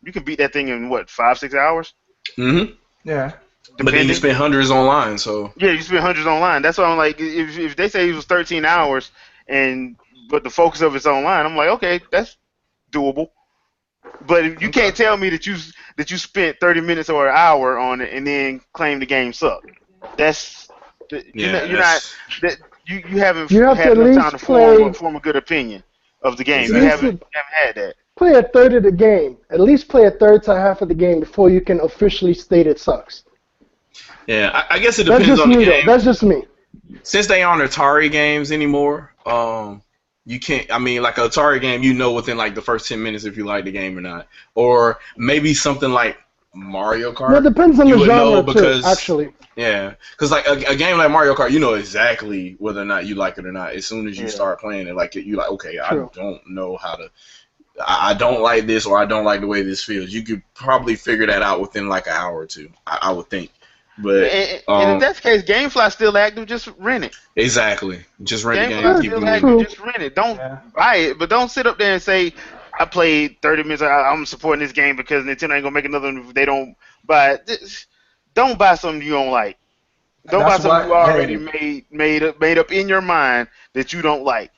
you can beat that thing in what 5-6 hours. Mm-hmm. Yeah. But then you spend hundreds online, so Yeah, you spend hundreds online. That's why I'm like, if they say it was 13 hours but the focus of it's online, I'm like, okay, that's doable. But if you can't tell me that you spent 30 minutes or an hour on it and then claim the game sucked. You haven't You have to had at enough time least to form a good opinion of the game. Exactly. You haven't had that. play a third of the game. At least play a third to half of the game before you can officially state it sucks. yeah, I guess it That's depends just on me the though. game. That's just me. Since they aren't Atari games anymore, you can't. I mean, like an Atari game, within like the first 10 minutes if you like the game or not, or maybe something like Mario Kart. Well, it depends on you the would know genre because too, actually. yeah, because like a game like Mario Kart, you know exactly whether or not you like it or not as soon as you start playing it. Like you like, okay, True. I don't know how to. I don't like this, or I don't like the way this feels. You could probably figure that out within like an hour or two, I would think. But And if that's the case, GameFly's still active. Just rent it. exactly, just rent the game, GameFly's keep still it active. moving. Just rent it. Don't buy it, but don't sit up there and say, I played 30 minutes. I'm supporting this game because Nintendo ain't gonna make another one if they don't buy it. Don't buy something you don't like. Don't buy something you already made up in your mind that you don't like.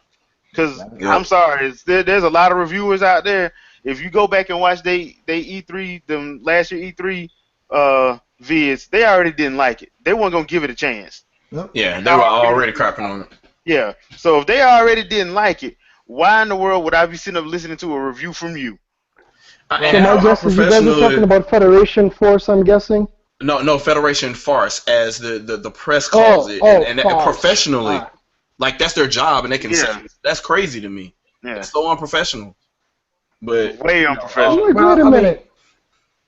Because I'm sorry, there's a lot of reviewers out there. If you go back and watch they E3, them last year E3 vids, they already didn't like it. They weren't gonna give it a chance. Yeah, they were already crapping on it. Yeah. So if they already didn't like it, why in the world would I be sitting up listening to a review from you? So my guess is you guys are talking about Federation Force, I'm guessing? No, Federation Farce, as the press calls it, and professionally, like that's their job, and they can say it. That's crazy to me. Yeah. It's so unprofessional. But way unprofessional. Wait a minute.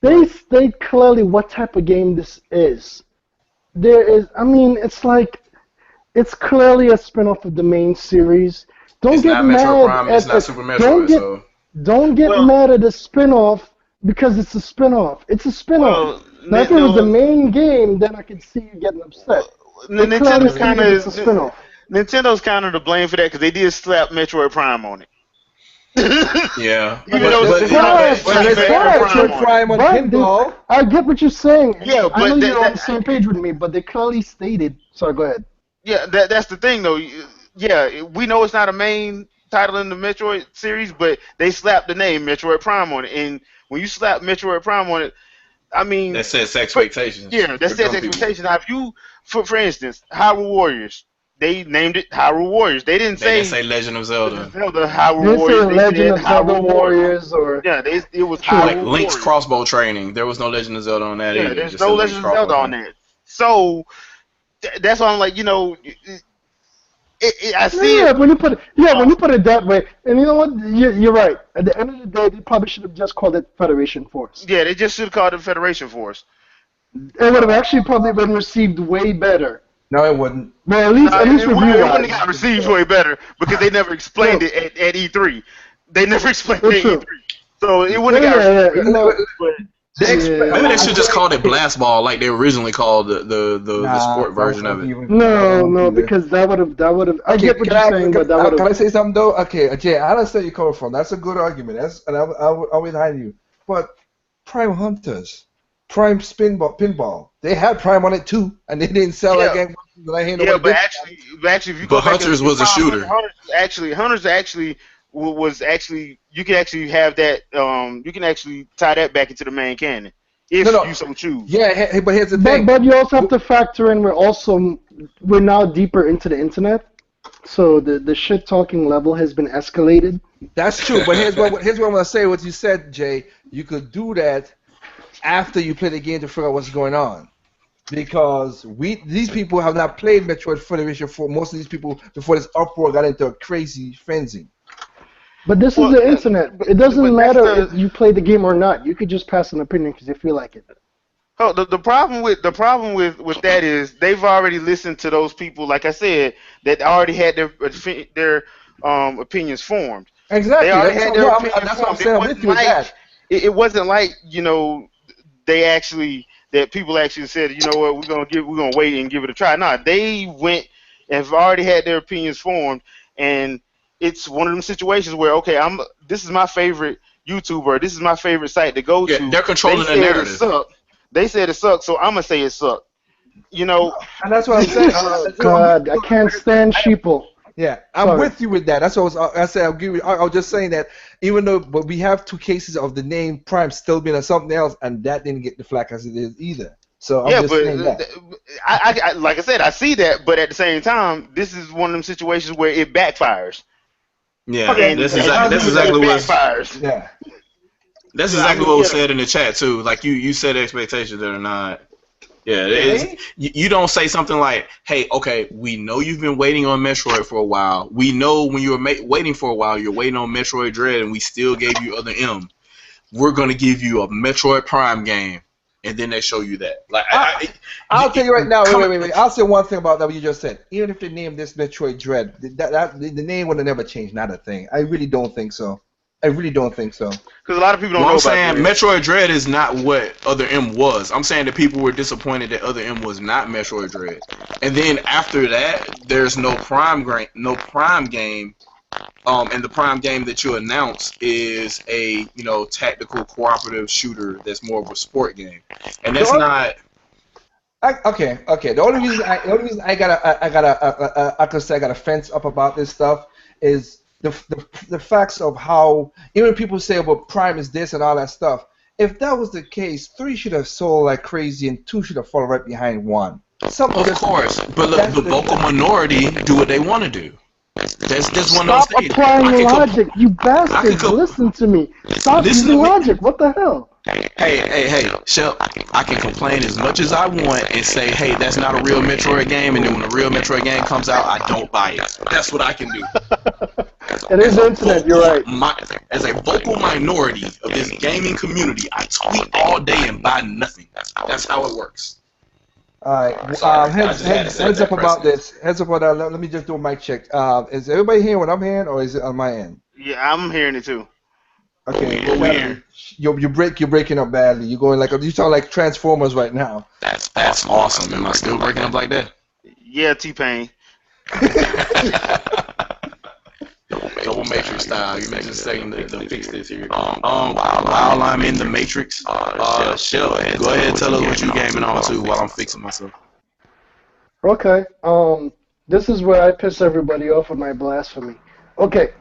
They state clearly what type of game this is. It's clearly a spin-off of the main series. It's not Metroid Prime, it's not Super Metroid, Don't get mad at a spin-off because it's a spin-off. It's a spin-off. Now, if it was the main game, then I could see you getting upset. Nintendo's kind of it's a spin-off. Nintendo's kind of to blame for that because they did slap Metroid Prime on it. Yeah, Metroid Prime on pinball. I get what you're saying. Yeah, but I know you're on the same page with me, but they clearly stated. Sorry, go ahead. Yeah, that's the thing though. Yeah, we know it's not a main title in the Metroid series, but they slapped the name Metroid Prime on it, and when you slap Metroid Prime on it, I mean that sets expectations. Yeah, that sets expectations. Now, if you, for instance, Hyrule Warriors, they named it Hyrule Warriors. They didn't say Legend of Zelda. Hyrule Warriors. They Legend of Zelda Warriors or it was Hyrule like Link's Warriors. Crossbow Training. There was no Legend of Zelda on that either. There's no Legend of Zelda on that. So that's why I'm like, I see it. When you put it that way, and you know what, you're right. At the end of the day, they probably should have just called it Federation Force. Yeah, they just should have called it Federation Force. It would have actually probably been received way better No, it wouldn't. Well, No, at least review it wouldn't wise. have got received way better because they never explained True. it at E3. They never explained it It's at true. E3, so it Yeah, wouldn't have got yeah, received yeah. better. No, But They expect. Maybe they yeah. should just called it Blast Ball like they originally called the Nah, sport version of it. I No, won't no, either. because that would have. I Okay, get what you're saying, but that would can have. I say something though? Okay, Jay, I understand you coming from. That's a good argument. And I'll behind you. But Prime Hunters, Prime Pinball, they had Prime on it too, and they didn't sell that yeah, game. And I ain't yeah, nobody but did. actually, if you go But back and look Hunters at was a Prime shooter. Hunters actually was actually you can actually have that you can actually tie that back into the main canon No, if no, you so choose. yeah, but here's the But thing. but you also have to factor in we're now deeper into the internet, so the shit talking level has been escalated. That's true. But here's what I'm gonna say. What you said, Jay, you could do that after you play the game to figure out what's going on. Because these people have not played Metroid Federation 4. Most of these people before this uproar got into a crazy frenzy. But this is Well, the internet. It doesn't but matter that's if you play the game or not. You could just pass an opinion because you feel like it. oh, the problem with that is they've already listened to those people, like I said, that already had their opinions formed. They Exactly. already had their opinions That's what I'm formed. saying. I'm with you with that. It wasn't like they actually that people actually said, you know what, we're gonna wait and give it a try. No, they went and have already had their opinions formed, and it's one of them situations where okay, this is my favorite YouTuber, this is my favorite site to go Yeah, to. they're controlling the It narrative. sucked. They said it sucked, so I'm gonna say it sucked. You know, And that's what I'm saying. Oh God, I can't stand sheeple. Yeah, I'm Sorry. with you with that. That's what I said. I'll give you. I was just saying that even though, but we have two cases of the name Prime still being something else, and that didn't get the flack as it is either. So I'm yeah, just but saying that. I like I said, I see that, but at the same time, this is one of them situations where it backfires. Yeah, Okay, And that's and exactly it what backfires. Yeah. that's So, I exactly mean, what was yeah. said in the chat too. Like you set expectations that are not. Yeah, Hey? you don't say something like, "Hey, okay, we know you've been waiting on Metroid for a while. We know when you were waiting for a while, you're waiting on Metroid Dread, and we still gave you other M. We're gonna give you a Metroid Prime game, and then they show you that. Like, I'll tell you right now. come- Wait. I'll say one thing about that what you just said. Even if they named this Metroid Dread, the name would have never changed. Not a thing. I really don't think so. I really don't think so. Because a lot of people don't Well, know I'm about saying Dread. Metroid Dread is not what Other M was. I'm saying that people were disappointed that Other M was not Metroid Dread. And then after that, there's no Prime game. And the Prime game that you announce is a tactical cooperative shooter that's more of a sport game, and that's So- not. Okay. The only reason I could say I got a fence up about this stuff is the facts of how even people say, well, Prime is this and all that stuff. If that was the case, 3 should have sold like crazy and 2 should have fallen right behind 1. Something Of just- course, but look, that's the vocal minority do what they want to do. That's one of Stop those things. applying logic, you bastards. com- Listen to me. Stop Listen using to me. logic. What the hell? Hey, Shell, I can complain as much as I want and say, hey, that's not a real Metroid game, and then when a real Metroid game comes out, I don't buy it. That's what I can do. It is the internet, you're right. As a vocal minority of this gaming community, I tweet all day and buy nothing. That's how it works. All right. Sorry, I Heads just had to set up that about precedent. this. Heads up about that. Let me just do a mic check. Is everybody hearing what I'm hearing, or is it on my end? Yeah, I'm hearing it too. Okay. What we hearing? You're breaking up badly. You're going like you sound like Transformers right now. That's awesome. Am I still breaking up like that? Yeah, T-Pain. Double Matrix style. You mentioned saying to fix this here. While I'm in the Matrix, Shell, go ahead and tell us what you gaming on too while I'm fixing myself. Okay. This is where I piss everybody off with my blasphemy. Okay.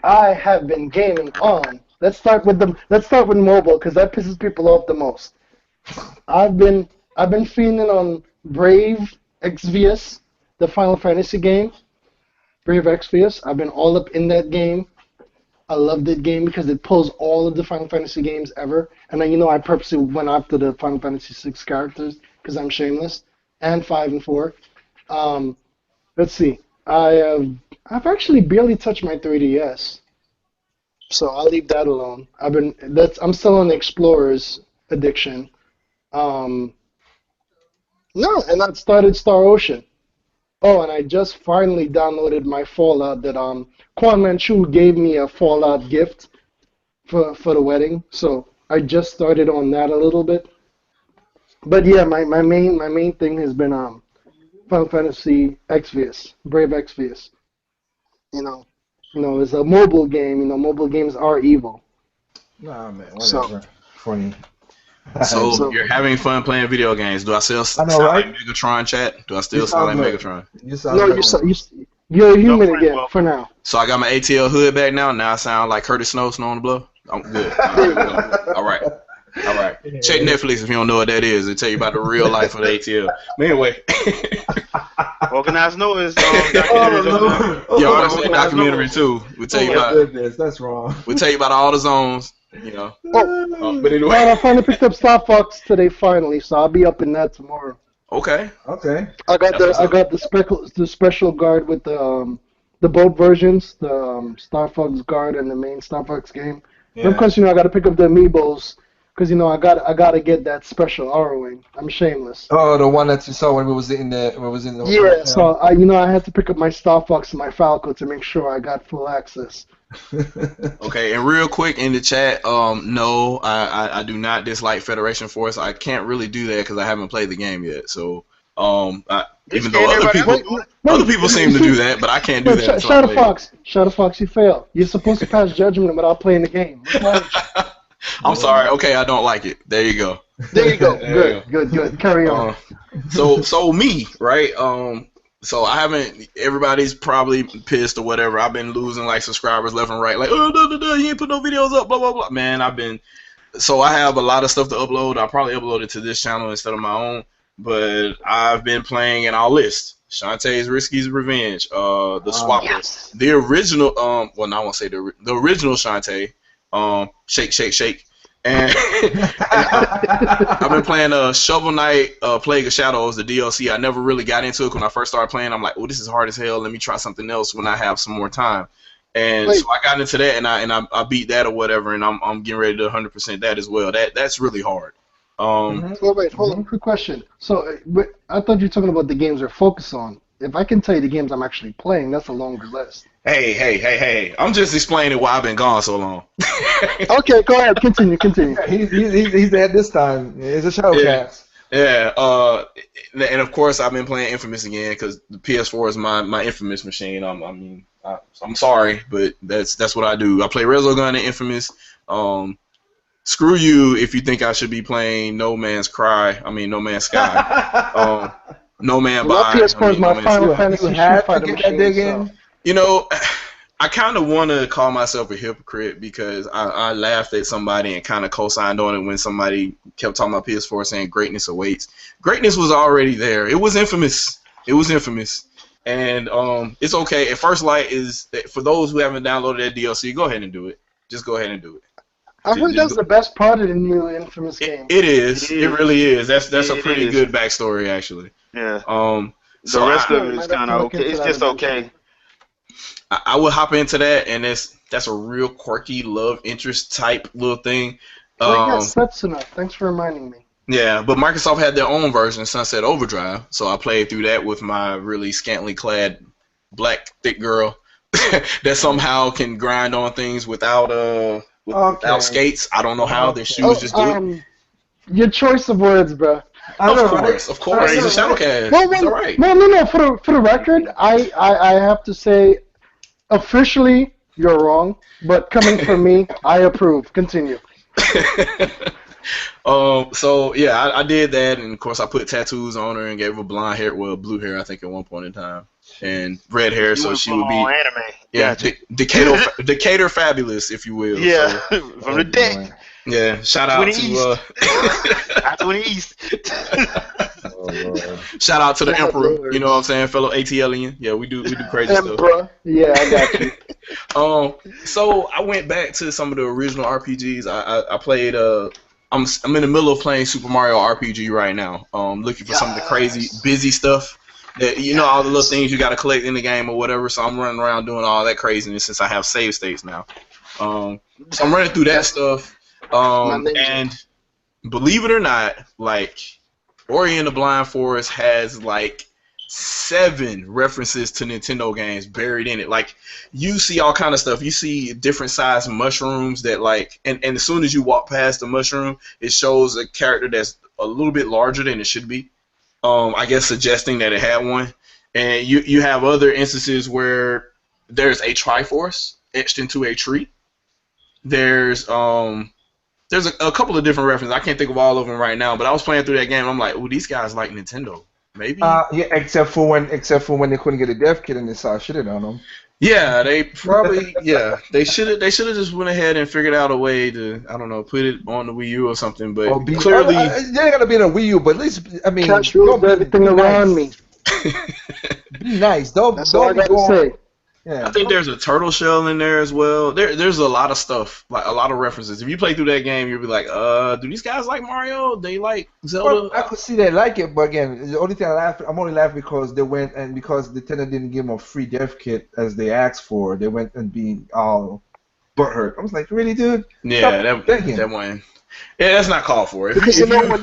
I have been gaming on. Let's start with mobile because that pisses people off the most. I've been feeling on Brave Exvius, the Final Fantasy game. Brave Exvius. I've been all up in that game. I love that game because it pulls all of the Final Fantasy games ever. And then, I purposely went after the Final Fantasy 6 characters because I'm shameless. And 5 and 4. Let's see. I've actually barely touched my 3DS. So I'll leave that alone. I'm still on the Explorer's addiction. No, and I started Star Ocean. Oh, and I just finally downloaded my Fallout that Quan Manchu gave me a Fallout gift for the wedding. So I just started on that a little bit. But yeah, my main thing has been Final Fantasy Exvius, Brave Exvius. You know, it's a mobile game. Mobile games are evil. Nah, man, So whatever. Funny. So so you're having fun playing video games. Do I still I know, sound like right? Megatron, chat? Do I You still sound sound like good. Megatron? You sound no, good. you're No human friend again for welcome. now. So I got my ATL hood back now. Now I sound like Curtis Snow, Snow on the Blow. I'm good. There you go. All right. All right. Check Netflix if you don't know what that is. It'll tell you about the real life of the ATL. But anyway. Organized Noise Oh, documentaries on there. Lord. Yo, Oh, that's a Organized documentary Noise. too. We tell oh you my about goodness, that's wrong. all the zones, you know. Oh, But and anyway. I finally picked up Star Fox today finally, so I'll be up in that tomorrow. Okay. Okay. I got That's the what's I up. got the special guard with the boat versions, the Star Fox guard and the main Star Fox game. And of Yeah. course, I got to pick up the amiibos because I gotta get that special Arrowing. I'm shameless. Oh, the one that you saw when we was in the Yeah, hotel. so I had to pick up my Star Fox and my Falco to make sure I got full access. Okay, and real quick in the chat, no, I do not dislike Federation Force. I can't really do that because I haven't played the game yet. So, Just even scared though everybody else. other people seem to do that, but I can't do Wait, that until I Shadow play Fox, Shadow Fox, you fail. You're supposed to pass judgment without playing the game. What's wrong with you? it. I'm sorry. Okay, I don't like it. There you go. There you go. There you Good. Carry on. so me, right? So I haven't. Everybody's probably pissed or whatever. I've been losing like subscribers left and right. Like, oh, you ain't put no videos up. Blah blah blah. Man, I've been. So I have a lot of stuff to upload. I'll probably upload it to this channel instead of my own. But I've been playing in our list. Shantae's Risky's Revenge. The swap list. The original. Well, no, I won't say the original Shantae. Shake Shake Shake. And I've been playing Shovel Knight, Plague of Shadows, the DLC. I never really got into it when I first started playing. I'm like, oh, this is hard as hell. Let me try something else when I have some more time. And Wait. so I got into that, and I beat that or whatever, and I'm getting ready to 100% that as well. That's really hard. Wait, hold on. Quick question. So, I thought you were talking about the games we're focused on. If I can tell you the games I'm actually playing, that's a longer list. Hey! I'm just explaining why I've been gone so long. Okay, go ahead. Continue. He's there this time. It's a ShadowCast. Yeah, and of course I've been playing Infamous again because the PS4 is my Infamous machine. I'm sorry, but that's what I do. I play Resogun and Infamous. Screw you if you think I should be playing No Man's Sky. No Man My By. PS4 is my Final Fantasy You Street have to Fighter get that machine. dig So. in. You know, I kind of want to call myself a hypocrite because I laughed at somebody and kind of co-signed on it when somebody kept talking about PS4 saying greatness awaits. Greatness was already there. It was infamous. And it's okay. At First Light is for those who haven't downloaded that DLC. Go ahead and do it. Just go ahead and do it. I heard that's the best part of the new Infamous game. It is. It It is. really is. That's a It pretty is. good backstory actually. Yeah. So The rest of it Might is have to kind of look okay. into It's that just eventually. okay. I would hop into that, and that's a real quirky love interest type little thing. Yes, that's enough. Thanks for reminding me. Yeah, but Microsoft had their own version, Sunset Overdrive, so I played through that with my really scantily clad black thick girl that somehow can grind on things without without skates. I don't know how. Their shoes just do it. Your choice of words, bro. I know, right? Of course, it's a ShadowCast. No, It's all right. no. For the record, I have to say, officially, you're wrong. But coming from me, I approve. Continue. So yeah, I did that, and of course I put tattoos on her and gave her blonde hair, well, blue hair, I think at one point in time, and red hair, You so went she full would be on anime. yeah, Gotcha. Decatur fabulous, if you will. Yeah, So, from the deck. yeah. Shout out 20 to East. Out 20 East. Oh, Lord. shout out to the Shout out Emperor. Lord. You know what I'm saying, fellow ATLian. Yeah, we do crazy stuff. Bruh. Yeah, I got you. So I went back to some of the original RPGs. I played. I'm in the middle of playing Super Mario RPG right now. Looking for some of the crazy, busy stuff that all the little things you got to collect in the game or whatever. So I'm running around doing all that craziness since I have save states now. So I'm running through that stuff. And believe it or not, like Ori and the Blind Forest has like 7 references to Nintendo games buried in it. Like you see all kind of stuff. You see different sized mushrooms that like, and as soon as you walk past the mushroom, it shows a character that's a little bit larger than it should be. I guess suggesting that it had one. And you have other instances where there's a Triforce etched into a tree. There's a couple of different references. I can't think of all of them right now, but I was playing through that game. And I'm like, oh, these guys like Nintendo. Maybe. Yeah, except for when they couldn't get a dev kit and they saw shit on them. Yeah, they probably they should have just went ahead and figured out a way to, I don't know, put it on the Wii U or something. But clearly they're gonna be in a Wii U, but at least I mean, Cash rules everything around me. Be nice. That's all I gotta say. Yeah. I think there's a turtle shell in there as well. There's a lot of stuff, like a lot of references. If you play through that game, you'll be like, do these guys like Mario? They like Zelda? Well, I could see they like it, but again, the only thing I'm only laughing because they went and because Nintendo didn't give them a free dev kit as they asked for, they went and being all butthurt. I was like, really, dude? Yeah, that one. Yeah, that's not called for. Because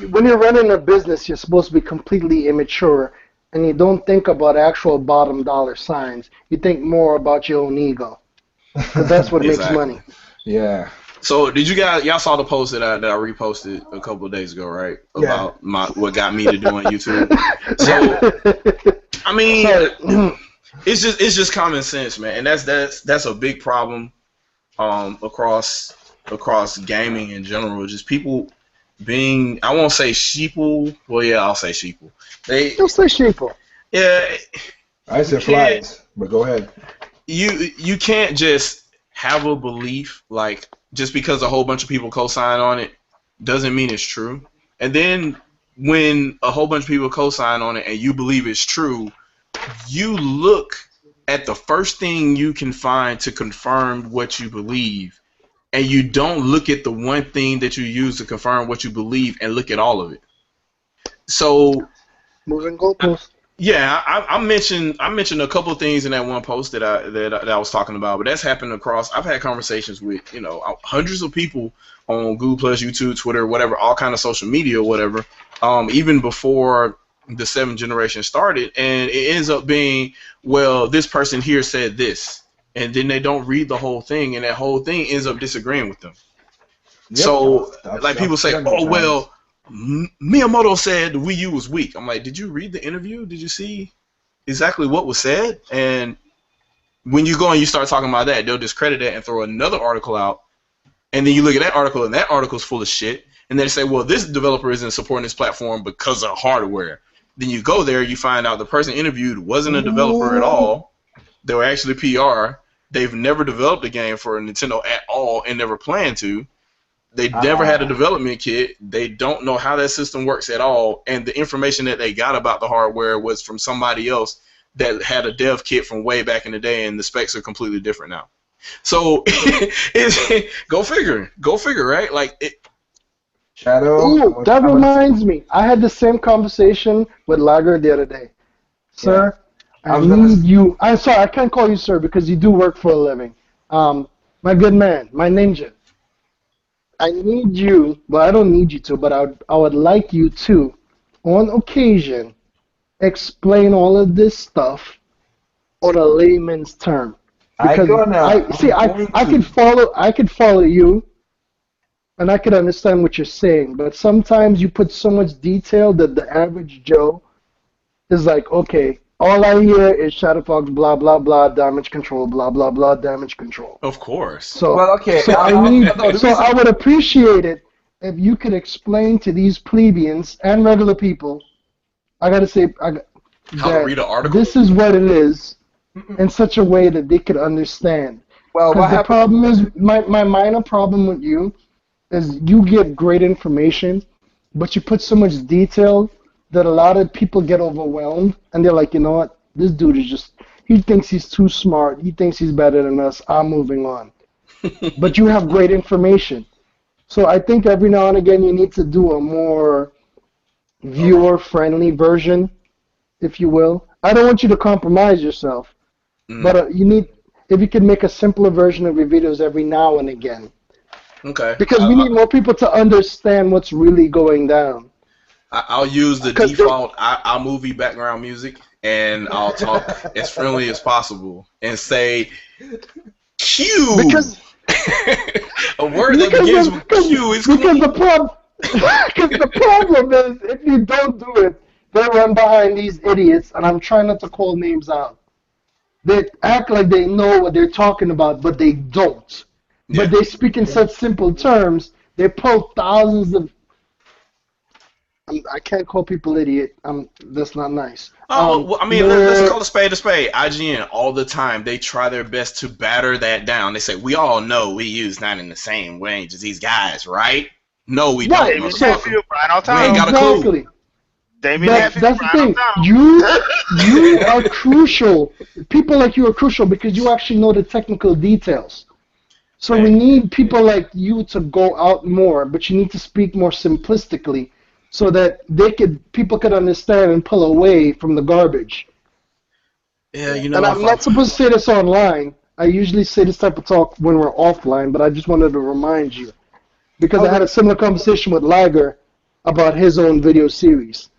when you're running a business, you're supposed to be completely immature. And you don't think about actual bottom dollar signs. You think more about your own ego. Because that's what makes money. Yeah. So did y'all saw the post that I reposted a couple of days ago, right? About what got me to do on YouTube. So I mean, it's just common sense, man, and that's a big problem across gaming in general. Just people being, I won't say sheeple. Well, yeah, I'll say sheeple. Don't say sheeple. Yeah. I said flies, but go ahead. You can't just have a belief, like, just because a whole bunch of people co-sign on it doesn't mean it's true. And then when a whole bunch of people co-sign on it and you believe it's true, you look at the first thing you can find to confirm what you believe, and you don't look at the one thing that you use to confirm what you believe and look at all of it. So moving goalposts. Yeah, I mentioned a couple of things in that one post that I was talking about, but that's happened across. I've had conversations with hundreds of people on Google Plus, YouTube, Twitter, whatever, all kind of social media, whatever. Even before the 7th generation started, and it ends up being, well, this person here said this, and then they don't read the whole thing, and that whole thing ends up disagreeing with them. Yep. So like people say, oh well, Miyamoto said the Wii U was weak. I'm like, did you read the interview? Did you see exactly what was said? And when you go and you start talking about that, they'll discredit that and throw another article out. And then you look at that article, and that article's full of shit. And then they say, well, this developer isn't supporting this platform because of hardware. Then you go there, you find out the person interviewed wasn't a developer at all. They were actually PR. They've never developed a game for Nintendo at all and never planned to. They never had a development kit. They don't know how that system works at all. And the information that they got about the hardware was from somebody else that had a dev kit from way back in the day, and the specs are completely different now. So go figure, right? Like Shadow. Ooh, that reminds me. I had the same conversation with Lager the other day. Sir, I need you. I'm sorry, I can't call you sir because you do work for a living. My good man, my ninja. I need you, but I don't need you to, but I would like you to, on occasion, explain all of this stuff on a layman's term. Because I could follow you, and I could understand what you're saying, but sometimes you put so much detail that the average Joe is like, okay, all I hear is Shadow Fox, blah, blah, blah, damage control, blah, blah, blah, damage control. Of course. So, well, okay. So I would appreciate it if you could explain to these plebeians and regular people, I got to say, how to read an article? This is what it is in such a way that they could understand. Well, the problem is, my minor problem with you is you give great information, but you put so much detail that a lot of people get overwhelmed, and they're like, you know what, this dude is just, he thinks he's too smart, he thinks he's better than us, I'm moving on. But you have great information. So I think every now and again you need to do a more viewer-friendly version, if you will. I don't want you to compromise yourself, but you need, if you can make a simpler version of your videos every now and again. Okay. Because we need more people to understand what's really going down. I'll use the Because default iMovie background music, and I'll talk as friendly as possible and say Q. because A word that begins with Q is because cool. the problem because the problem is if you don't do it, they run behind these idiots, and I'm trying not to call names out. They act like they know what they're talking about, but they don't. Yeah. But they speak in such simple terms. They pull thousands of. I can't call people idiot. That's not nice. Oh, well, I mean, let's They're call a spade a spade. IGN, all the time, they try their best to batter that down. They say, we all know we use not in the same range as these guys, right? No, we don't, right. Damien So motherfucker. Hatfield, Brian We ain't Altano. got a clue. exactly. Damien Hatfield, That's the Brian thing. Altano. You are crucial. People like you are crucial because you actually know the technical details. So we Hey. need people like you to go out more, but you need to speak more simplistically so that people could understand and pull away from the garbage. Yeah, you And know, I'm if not supposed to say this online. I usually say this type of talk when we're offline, but I just wanted to remind you because I had a similar conversation with Liger about his own video series.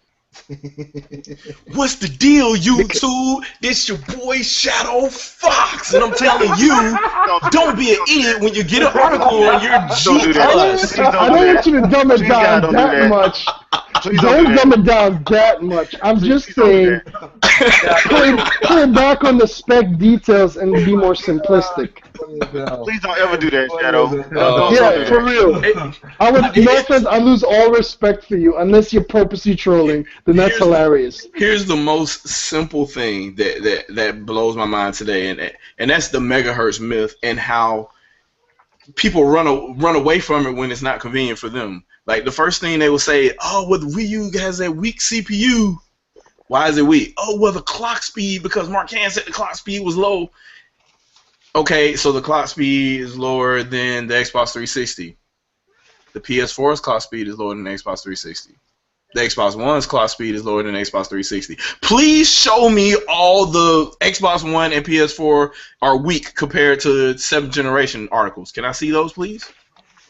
what's the deal, YouTube? This your boy Shadow Fox, and I'm telling you, don't be an idiot when you get an article on your Don't G do that. Plus. Please don't I do don't that. want you to dumb it Please, God, down don't do that that. much. Please don't do Don't that. dumb it down that much. I'm just Please don't do saying, that. pull back on the spec details and be more simplistic. Please don't ever do that, Shadow. Don't do Yeah, for that. real. I would, no offense, I lose all respect for you unless you're purposely trolling. Then that's hilarious. Here's the most simple thing that blows my mind today, and that's the megahertz myth and how people run away from it when it's not convenient for them. Like the first thing they will say, oh, well, the Wii U has a weak CPU. Why is it weak? Oh, well, the clock speed, because Mark Hand said the clock speed was low. Okay, so the clock speed is lower than the Xbox 360. The PS4's clock speed is lower than the Xbox 360. The Xbox One's clock speed is lower than the Xbox 360. Please show me all the Xbox One and PS4 are weak compared to 7th generation articles. Can I see those, please?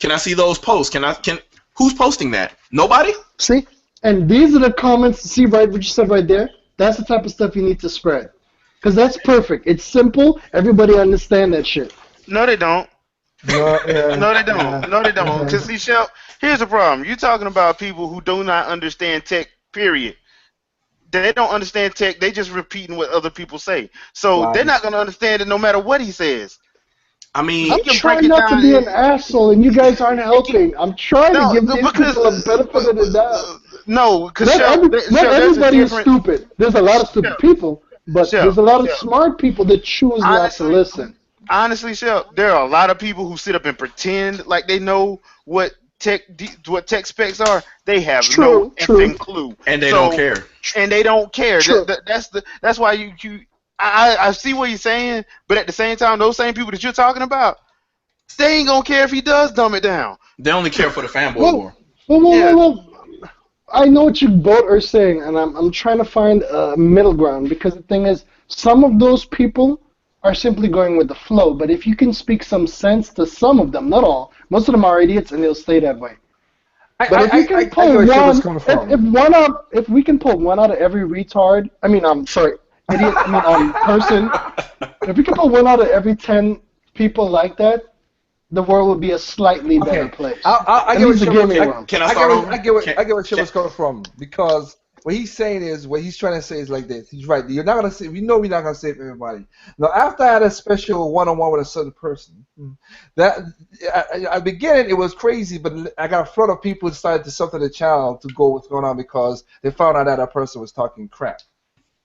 Can I see those posts? Who's posting that? Nobody? See? And these are the comments. See, right, what you said right there? That's the type of stuff you need to spread. Because that's perfect. It's simple. Everybody understand that shit. No, they don't. No, yeah, No, they don't. No, they don't. Because, see, Shell, here's the problem. You're talking about people who do not understand tech, period. They don't understand tech. They just repeating what other people say. So they're not going to understand it no matter what he says. I mean, I'm can break trying it not to down. be an asshole, and you guys aren't helping. I'm trying to give these people a benefit of the doubt. No, because Not everybody is stupid. There's a lot of stupid Shell, people, but Shell, there's a lot of Shell. smart people that choose not to listen. Honestly, Shell, there are a lot of people who sit up and pretend like they know what tech specs are. They have no effing clue, and they don't care. And they don't care. True. That's why I see what you're saying, but at the same time, those same people that you're talking about, they ain't gonna care if he does dumb it down. They only care for the fanboy war. Well, I know what you both are saying, and I'm trying to find a middle ground because the thing is, some of those people are simply going with the flow. But if you can speak some sense to some of them, not all, most of them are idiots, and they'll stay that way. But if we can pull if we can pull one out of every retard, person, if we can pull one out of every 10 people like that, the world would be a slightly better place. I get where Shimmer's coming from, because what he's saying is, what he's trying to say is like this. He's right. You're not gonna say. We know we're not gonna save everybody. Now, after I had a special one-on-one with a certain person, that at the beginning it was crazy, but I got a flood of people who decided to sub to the channel to go what's going on because they found out that person was talking crap.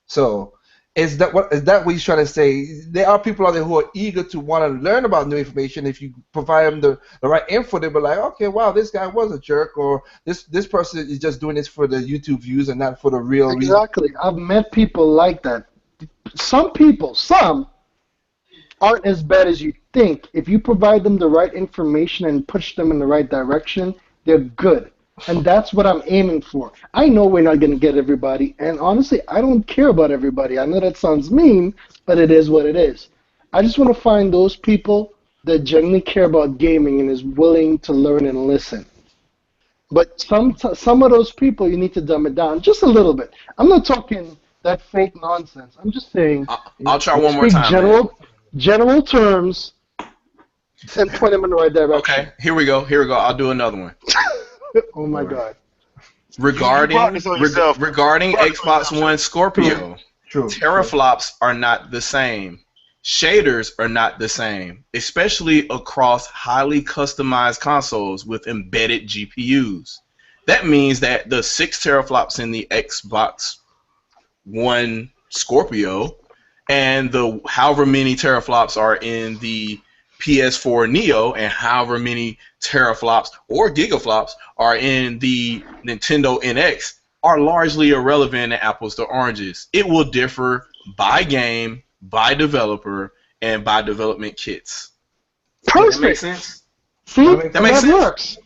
So. Is that what he's trying to say? There are people out there who are eager to want to learn about new information. If you provide them the right info, they'll be like, okay, wow, this guy was a jerk, or this person is just doing this for the YouTube views and not for the real reason. Exactly. I've met people like that. Some aren't as bad as you think. If you provide them the right information and push them in the right direction, they're good. And that's what I'm aiming for. I know we're not going to get everybody, and honestly, I don't care about everybody. I know that sounds mean, but it is what it is. I just want to find those people that genuinely care about gaming and is willing to learn and listen. But some of those people, you need to dumb it down just a little bit. I'm not talking that fake nonsense. I'm just saying, I'll try one more speak time, man. general terms and point them in the right direction. Okay, here we go. Here we go. I'll do another one. Oh my God. You brought this on yourself. Regarding You brought this on Xbox yourself, One Scorpio, True. teraflops are not the same. Shaders are not the same, especially across highly customized consoles with embedded GPUs. That means that the 6 teraflops in the Xbox One Scorpio and the however many teraflops are in the PS4 Neo and however many teraflops or gigaflops are in the Nintendo NX are largely irrelevant and apples to oranges. It will differ by game, by developer, and by development kits. Does that make Perfect. sense? See, That makes sense? works.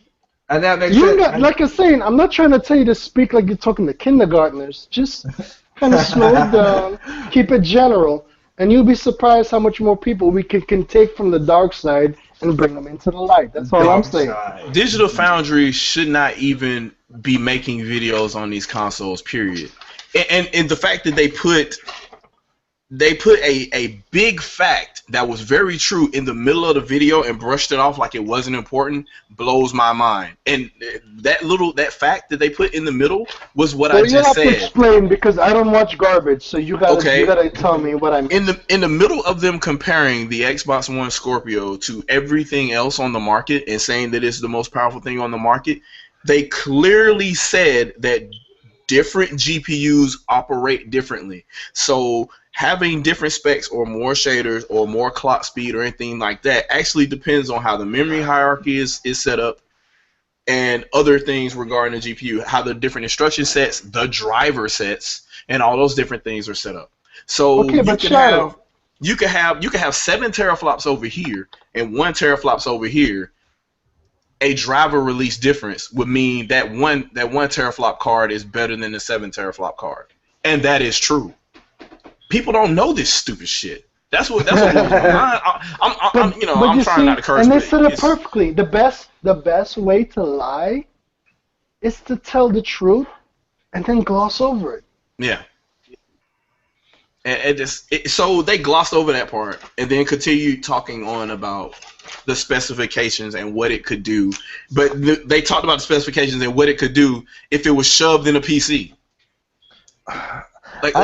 And that makes You sense. got, like I'm saying, I'm not trying to tell you to speak like you're talking to kindergartners. Just kind of slow it down, keep it general, and you'll be surprised how much more people we can take from the dark side and bring them into the light. That's all I'm saying. Digital Foundry should not even be making videos on these consoles, period. And the fact that they put a big fact that was very true in the middle of the video and brushed it off like it wasn't important blows my mind. And that fact that they put in the middle was what I So you just have to said. explain because I don't watch garbage. So you gotta tell me what I'm. In the middle of them comparing the Xbox One Scorpio to everything else on the market and saying that it's the most powerful thing on the market, they clearly said that different GPUs operate differently. So having different specs or more shaders or more clock speed or anything like that actually depends on how the memory hierarchy is set up and other things regarding the GPU, how the different instruction sets, the driver sets, and all those different things are set up. So Okay, but Shadow, you can have 7 teraflops over here and 1 teraflops over here. A driver release difference would mean that one teraflop card is better than the 7 teraflop card, and that is true. People don't know this stupid shit. That's what blows my mind. I'm trying not to curse. And they but said it it's- perfectly. The best way to lie is to tell the truth and then gloss over it. Yeah. And so they glossed over that part and then continued talking on about the specifications and what it could do. But they talked about the specifications and what it could do if it was shoved in a PC. Like,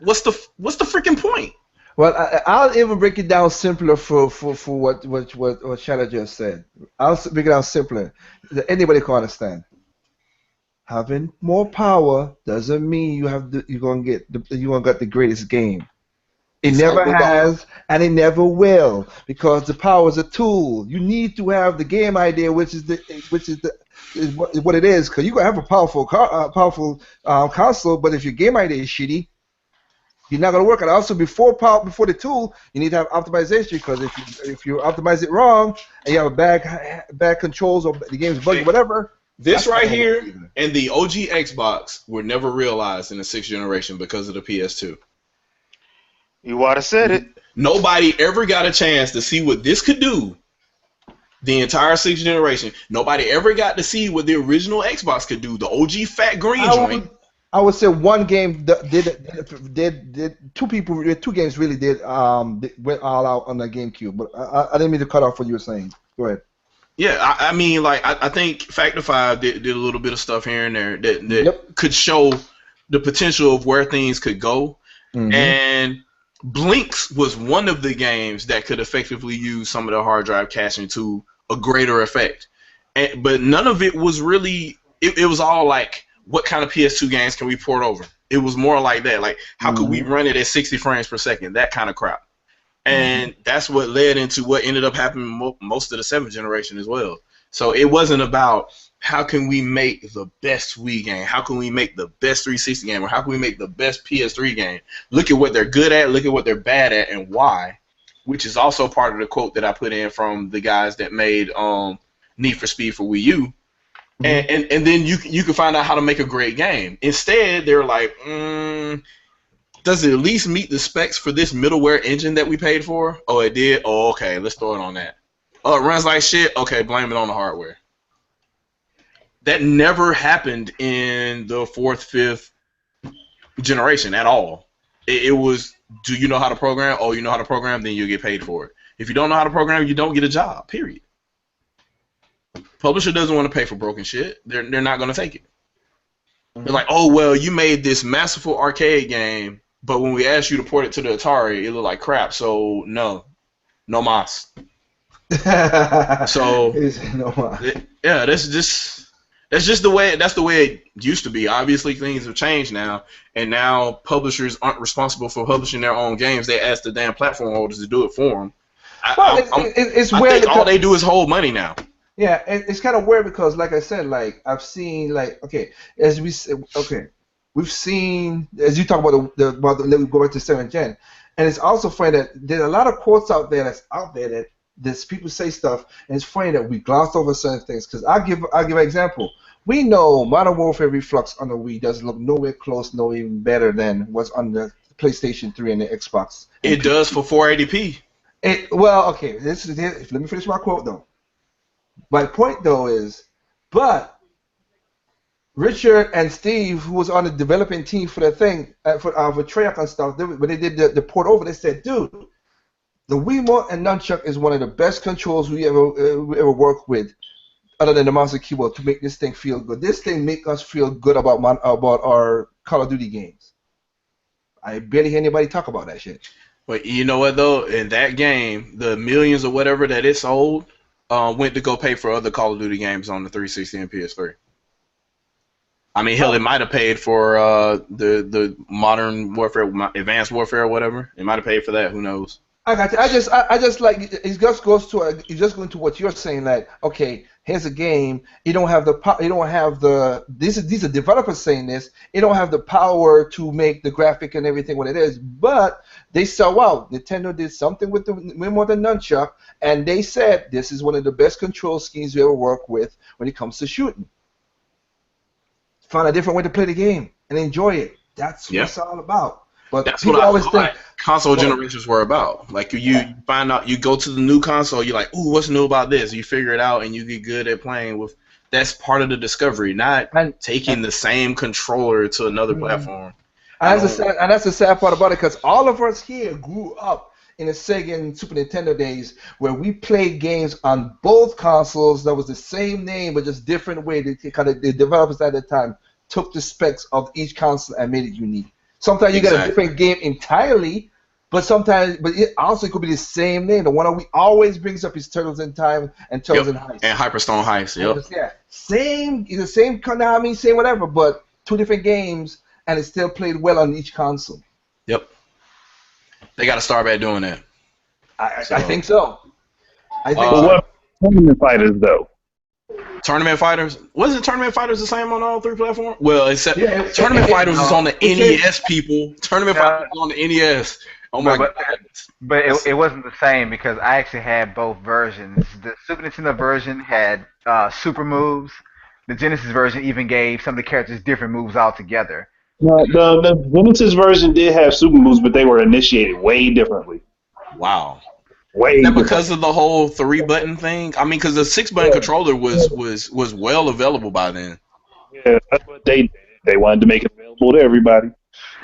what's the freaking point? Well, I'll even break it down simpler for what Shadow just said. I'll break it down simpler that anybody can understand. Having more power doesn't mean you're gonna get the greatest game. It never has, and it never will, because the power is a tool. You need to have the game idea, which is what it is. Because you can have a powerful console, but if your game idea is shitty, you're not gonna work. And also, before the tool, you need to have optimization. Because if you optimize it wrong and you have bad controls or the game's buggy, whatever. This right here and the OG Xbox were never realized in the 6th generation because of the PS2. You ought to said it. Nobody ever got a chance to see what this could do the entire 6th generation. Nobody ever got to see what the original Xbox could do. The OG fat green joint. I would say one game did two games really went all out on the GameCube. But I didn't mean to cut off what you were saying. Go ahead. Yeah, I mean, like, I think Factor 5 did a little bit of stuff here and there that could show the potential of where things could go. Mm-hmm. And Blinks was one of the games that could effectively use some of the hard drive caching to a greater effect. But none of it was really, it was all like, what kind of PS2 games can we port over? It was more like that. Like, how could we run it at 60 frames per second? That kind of crap. And that's what led into what ended up happening most of the 7th generation as well. So it wasn't about how can we make the best Wii game, how can we make the best 360 game, or how can we make the best PS3 game. Look at what they're good at, look at what they're bad at, and why, which is also part of the quote that I put in from the guys that made Need for Speed for Wii U. And then you can find out how to make a great game. Instead, they're like, does it at least meet the specs for this middleware engine that we paid for? Oh, it did? Oh, okay, let's throw it on that. Oh, it runs like shit? Okay, blame it on the hardware. That never happened in the fourth, fifth generation at all. It was, do you know how to program? Oh, you know how to program? Then you get paid for it. If you don't know how to program, you don't get a job, period. Publisher doesn't want to pay for broken shit. They're not going to take it. They're like, oh, well, you made this masterful arcade game, but when we asked you to port it to the Atari, it looked like crap, so no mas. So, yeah, that's just the way it used to be. Obviously, things have changed now, and now publishers aren't responsible for publishing their own games. They ask the damn platform holders to do it for them. It's I weird. think all they do is hold money now. Yeah, it's kind of weird because, like I said, like I've seen, like we've seen as you talk about let me go back to 7th gen, and it's also funny that there's a lot of quotes out there that there's people say stuff, and it's funny that we gloss over certain things. Because I'll give an example. We know Modern Warfare Reflux on the Wii doesn't look nowhere close, no even better than what's on the PlayStation 3 and the Xbox. It does for 480p. Let me finish my quote though. My point, though, is, but Richard and Steve, who was on the developing team for the thing, for Treyarch and stuff, when they did the port over, they said, dude, the Wiimote and Nunchuck is one of the best controls we ever worked with, other than the mouse and keyboard, to make this thing feel good. This thing make us feel good about our Call of Duty games. I barely hear anybody talk about that shit. But you know what, though? In that game, the millions or whatever that it sold, went to go pay for other Call of Duty games on the 360 and PS3. I mean, hell, it might have paid for the Modern Warfare, Advanced Warfare, or whatever. It might have paid for that. Who knows? I got you. I just like it. Just goes to it's just going to what you're saying. Like, okay, here's a game. You don't have the. These are developers saying this. You don't have the power to make the graphic and everything what it is, but they saw, wow, Nintendo did something with the Wiimote and Nunchuck, and they said this is one of the best control schemes we ever work with when it comes to shooting. Find a different way to play the game and enjoy it. That's what it's all about. But that's people what I always feel think like console generations were about. Like you find out, you go to the new console, you're like, ooh, what's new about this? You figure it out, and you get good at playing with. That's part of the discovery, not taking the same controller to another platform. And that's the sad part about it, because all of us here grew up in the Sega and Super Nintendo days where we played games on both consoles that was the same name but just different way. The developers at the time took the specs of each console and made it unique. Sometimes you get a different game entirely, but it also could be the same name. The one that we always brings up is Turtles in Time and Turtles in Heist. And Hyperstone Heist, yep. Yeah, the same Konami, same whatever, but two different games, and it still played well on each console. Yep. They got to start back doing that. I think so. What Tournament Fighters, though? Tournament Fighters? Wasn't Tournament Fighters the same on all three platforms? Well, except Tournament Fighters was on the NES, people. Tournament Fighters was on the NES. Oh my god. But it wasn't the same because I actually had both versions. The Super Nintendo version had super moves. The Genesis version even gave some of the characters different moves altogether. The Genesis version did have super moves, but they were initiated way differently. Wow. Way different. Because of the whole 3-button thing? I mean, because the 6-button controller was well available by then. Yeah, that's what they did. They wanted to make it available to everybody.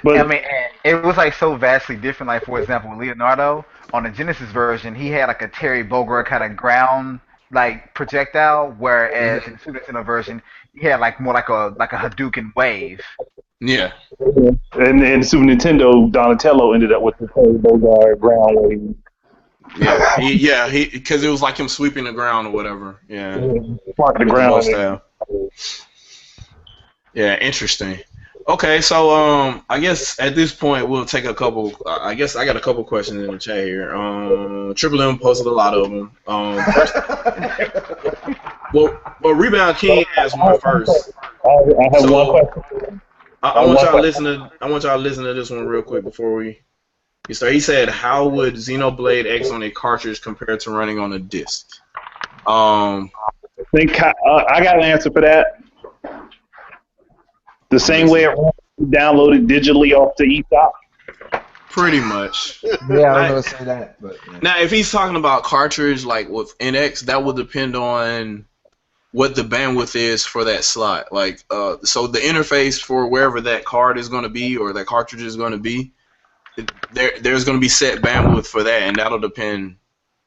But I mean, it was like so vastly different. Like, for example, Leonardo on the Genesis version, he had like a Terry Bogard kind of ground like projectile, whereas in the Super Nintendo version, he had like more like a Hadouken wave. Yeah. And in Super Nintendo, Donatello ended up with the Terry Bogard ground wave. Yeah, because it was like him sweeping the ground or whatever. Yeah. Spark the ground. Yeah, interesting. Okay, so I guess at this point we'll take a couple. I guess I got a couple questions in the chat here. Triple M posted a lot of them. Well, Rebound King asked one first. I have one question. I want y'all to listen to this one real quick before we start. He said, "How would Xenoblade X on a cartridge compare to running on a disc?" I think I got an answer for that. The same way it downloaded digitally off the eShop. Pretty much. Yeah, I was gonna say that. But yeah. Now, if he's talking about cartridge like with NX, that would depend on what the bandwidth is for that slot. Like, so the interface for wherever that card is going to be or that cartridge is going to be, there's going to be set bandwidth for that, and that'll depend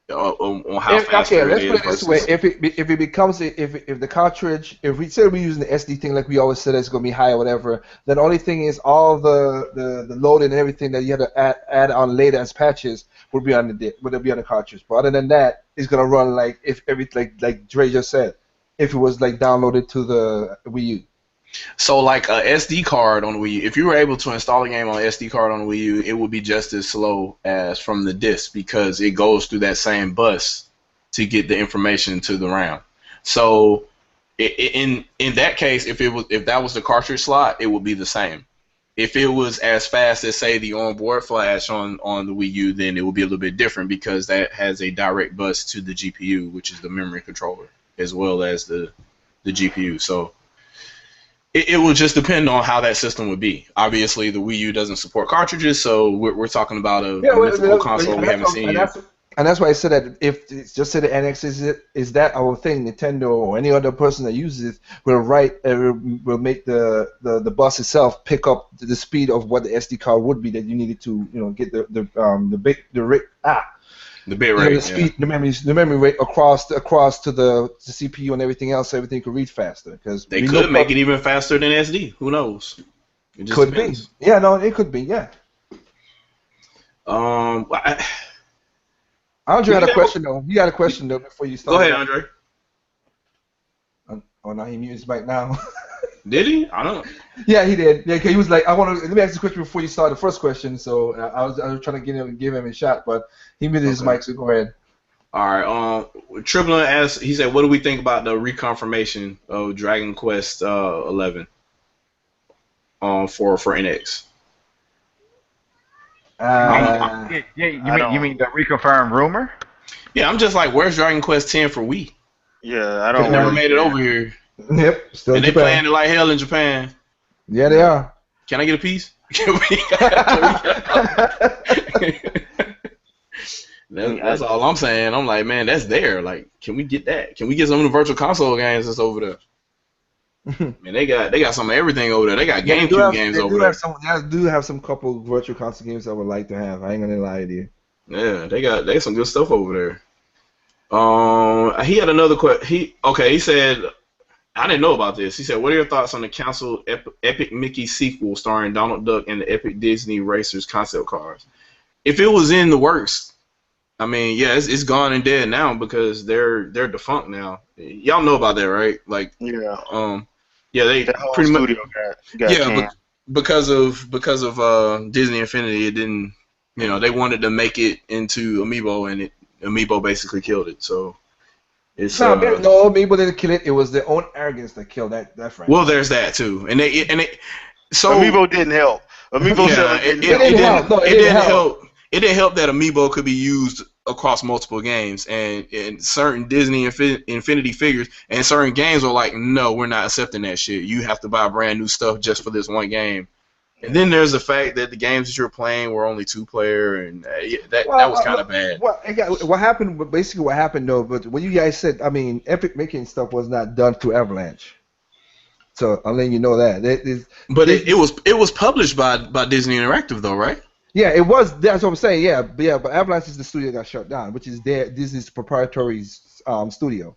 on how fast Okay, it let's is. put it this way: Versus, if it becomes if the cartridge, if we say we're using the SD thing like we always said it's going to be high or whatever, then the only thing is all the loading and everything that you have to add on later as patches would be on the cartridge. But other than that, it's going to run like if like Dre just said, if it was like downloaded to the Wii U. so like a SD card on the Wii U, if you were able to install a game on an SD card on the Wii U, it would be just as slow as from the disc because it goes through that same bus to get the information to the RAM. So in that case, if that was the cartridge slot, it would be the same. If it was as fast as say the onboard flash on the Wii U, then it would be a little bit different because that has a direct bus to the GPU, which is the memory controller, as well as the GPU. So it will just depend on how that system would be. Obviously, the Wii U doesn't support cartridges, so we're talking about a mythical console we haven't seen yet. And that's why I said that if it's just say the NX is that our thing, Nintendo or any other person that uses it will will make the bus itself pick up the speed of what the SD card would be that you needed to get the bit rate, the speed, the memory rate across to the CPU and everything else, so everything could read faster. Because they could make it even faster than SD. Who knows? It just could depends. be. Yeah, no, it could be. Yeah. Andre had a question though. You had a question though before you start. Go ahead, Andre. Oh, now he muted his mic now. Did he? I don't know. Yeah, he did. Yeah, 'cause he was like, let me ask you a question before you start the first question. So I was trying to give him a shot, but he muted his mic. So go ahead. All right. Triplin asked. He said, "What do we think about the reconfirmation of Dragon Quest 11 for NX?" You mean the reconfirmed rumor? Yeah, I'm just like, where's Dragon Quest 10 for Wii? Yeah, I don't. They never made it over here. Yep, still and they playing it like hell in Japan. Yeah, they are. Can I get a piece? That's all I'm saying. I'm like, man, that's there. Like, can we get that? Can we get some of the virtual console games that's over there? Man, they got some of everything over there. They got GameCube games over there. They do have some couple virtual console games I would like to have. I ain't gonna lie to you. Yeah, they got some good stuff over there. He had another question. He said, I didn't know about this. He said, what are your thoughts on the canceled Epic Mickey sequel starring Donald Duck and the Epic Disney Racers concept cars? If it was in the works, I mean, yeah, it's gone and dead now because they're defunct now. Y'all know about that, right? Like, yeah, they pretty much got because of Disney Infinity, it didn't. They wanted to make it into Amiibo, and Amiibo basically killed it. So it's no, Amiibo didn't kill it. It was their own arrogance that killed that franchise. Well, there's that too, and so Amiibo didn't help. Amiibo it didn't help. It didn't help that Amiibo could be used across multiple games, and certain Disney Infinity figures and certain games were like, no, we're not accepting that shit. You have to buy brand new stuff just for this one game. And then there's the fact that the games that you're playing were only 2-player, and that was kind of bad. What happened? Basically, what happened though? But what you guys said, I mean, Epic making stuff was not done through Avalanche. So I'm letting you know that. It was published by Disney Interactive though, right? Yeah, it was. That's what I'm saying. Yeah, but Avalanche is the studio that got shut down, which is Disney's proprietary studio.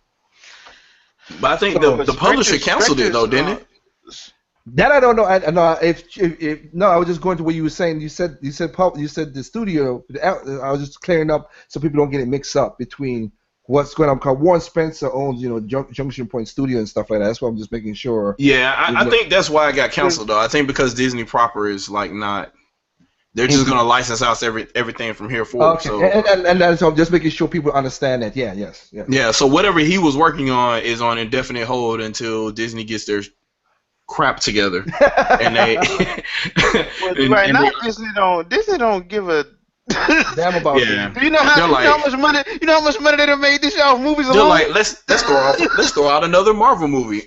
But I think the publisher canceled it though, didn't it? That I don't know. I was just going to what you were saying. You said the studio. I was just clearing up so people don't get it mixed up between what's going on. Because Warren Spencer owns, Junction Point Studio and stuff like that. That's why I'm just making sure. Yeah, I think that's why it got canceled though. I think because Disney proper is like not. They're just gonna license out everything from here forward. Okay. So and so I'm just making sure people understand that. Yeah. Yes. Yeah. So whatever he was working on is on indefinite hold until Disney gets their crap together. And they Disney don't give a damn about it. You know how much money they done made this y'all movies alone? They're like, let's throw out another Marvel movie.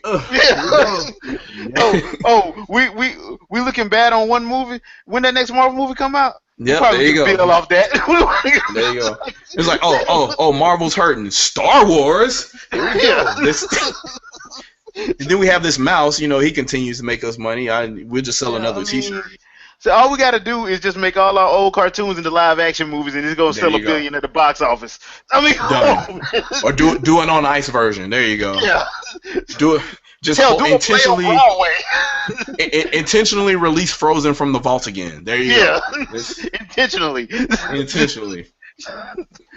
We looking bad on one movie. When that next Marvel movie come out, Yep, there Probably you can go. build off that. There you go. It's like, oh, Marvel's hurting. Star Wars. Here we Yeah. go. And then we have this mouse. He continues to make us money. We'll just sell Yeah, another T-shirt. so all we got to do is just make all our old cartoons into live action movies, and it's gonna There sell you $1 go. billion at the box office. I mean, Done. Or do an on ice version. There you go. yeah. Do it. Just Hell, do a play on Broadway. intentionally release Frozen from the vault again. There you Yeah, go. intentionally. Intentionally.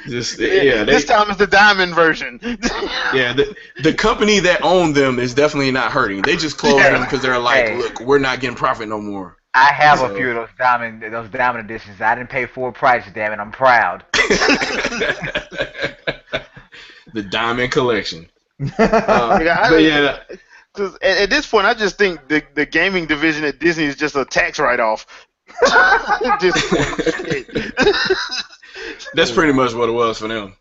Just this time it's the diamond version. Yeah, the company that owned them is definitely not hurting. They just closed them because they're like, Hey. look, we're not getting profit no more. I have So- a few of those diamond editions. I didn't pay full price, damn it. I'm proud. The Diamond Collection. Yeah, But yeah, 'cause at this point, I just think the gaming division at Disney is just a tax write-off. Just, that's pretty much what it was for them.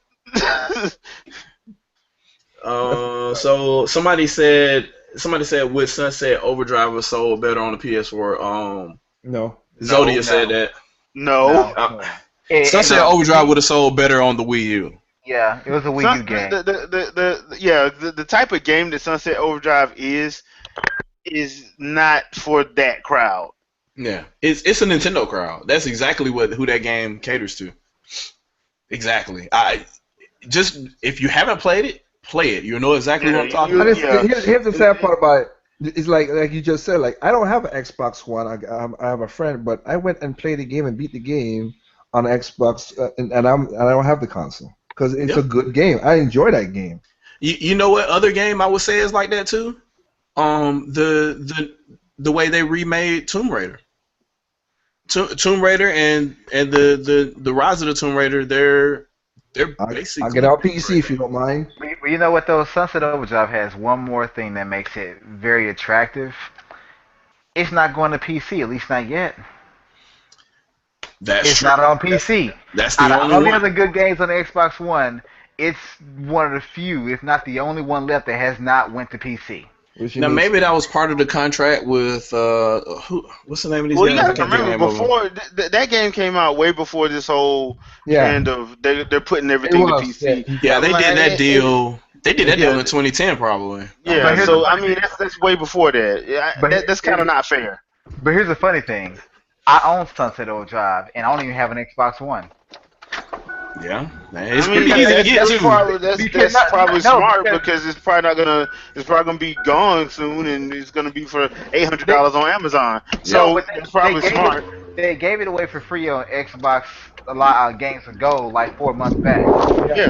So somebody said with Sunset Overdrive was sold better on the PS4. No. Zodia no. said that. no. Sunset Overdrive would have sold better on the Wii U. Yeah, it was a Wii U game. The type of game that Sunset Overdrive is not for that crowd. Yeah, it's a Nintendo crowd. That's exactly who that game caters to. Exactly. If you haven't played it, play it. You know exactly what I'm talking about. Here's the sad part about it. It's like you just said. Like I don't have an Xbox One. I have a friend, but I went and played the game and beat the game on Xbox, and I don't have the console because it's a good game. I enjoy that game. You know what other game I would say is like that too? The way they remade Tomb Raider. Tomb Raider and the Rise of the Tomb Raider, they're basically. I'll get out PC if you don't mind. But you know what though? Sunset Overdrive has one more thing that makes it very attractive. It's not going to PC, at least not yet. It's not on PC. That's the Out of only all the one. other good games on the Xbox One, it's one of the few, if not the only one left that has not went to PC. Now maybe that was part of the contract with what's the name of these Well, you guys? got to remember before that game came out, way before this whole kind of they're putting everything to PC. Yeah, they did that deal. They did that deal in 2010 probably. Yeah, so I mean that's way before that. Yeah, that's kind of not fair. But here's the funny thing: I own Sunset Overdrive, and I don't even have an Xbox One. Yeah, it's pretty easy to get to. That's probably smart because it's probably gonna be gone soon, and it's gonna be for $800 on Amazon. So it's probably smart. They gave it away for free on Xbox a lot games ago, like 4 months back. Yeah.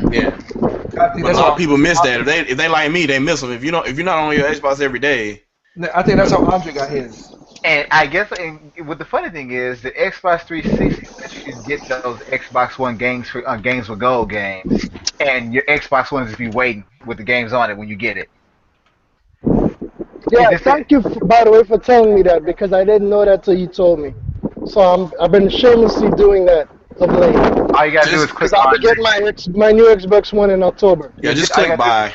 But a lot of people miss that. If they like me, they miss them. If you're not on your Xbox every day. I think that's how Andre got his. And I guess what the funny thing is, the Xbox 360 lets you get those Xbox One games for Games with Gold games, and your Xbox One just be waiting with the games on it when you get it. Yeah, thank you, by the way, for telling me that, because I didn't know that till you told me. So I've been shamelessly doing that of late. All you gotta do is click Because I'll be getting my new Xbox One in October. Yeah, just click buy.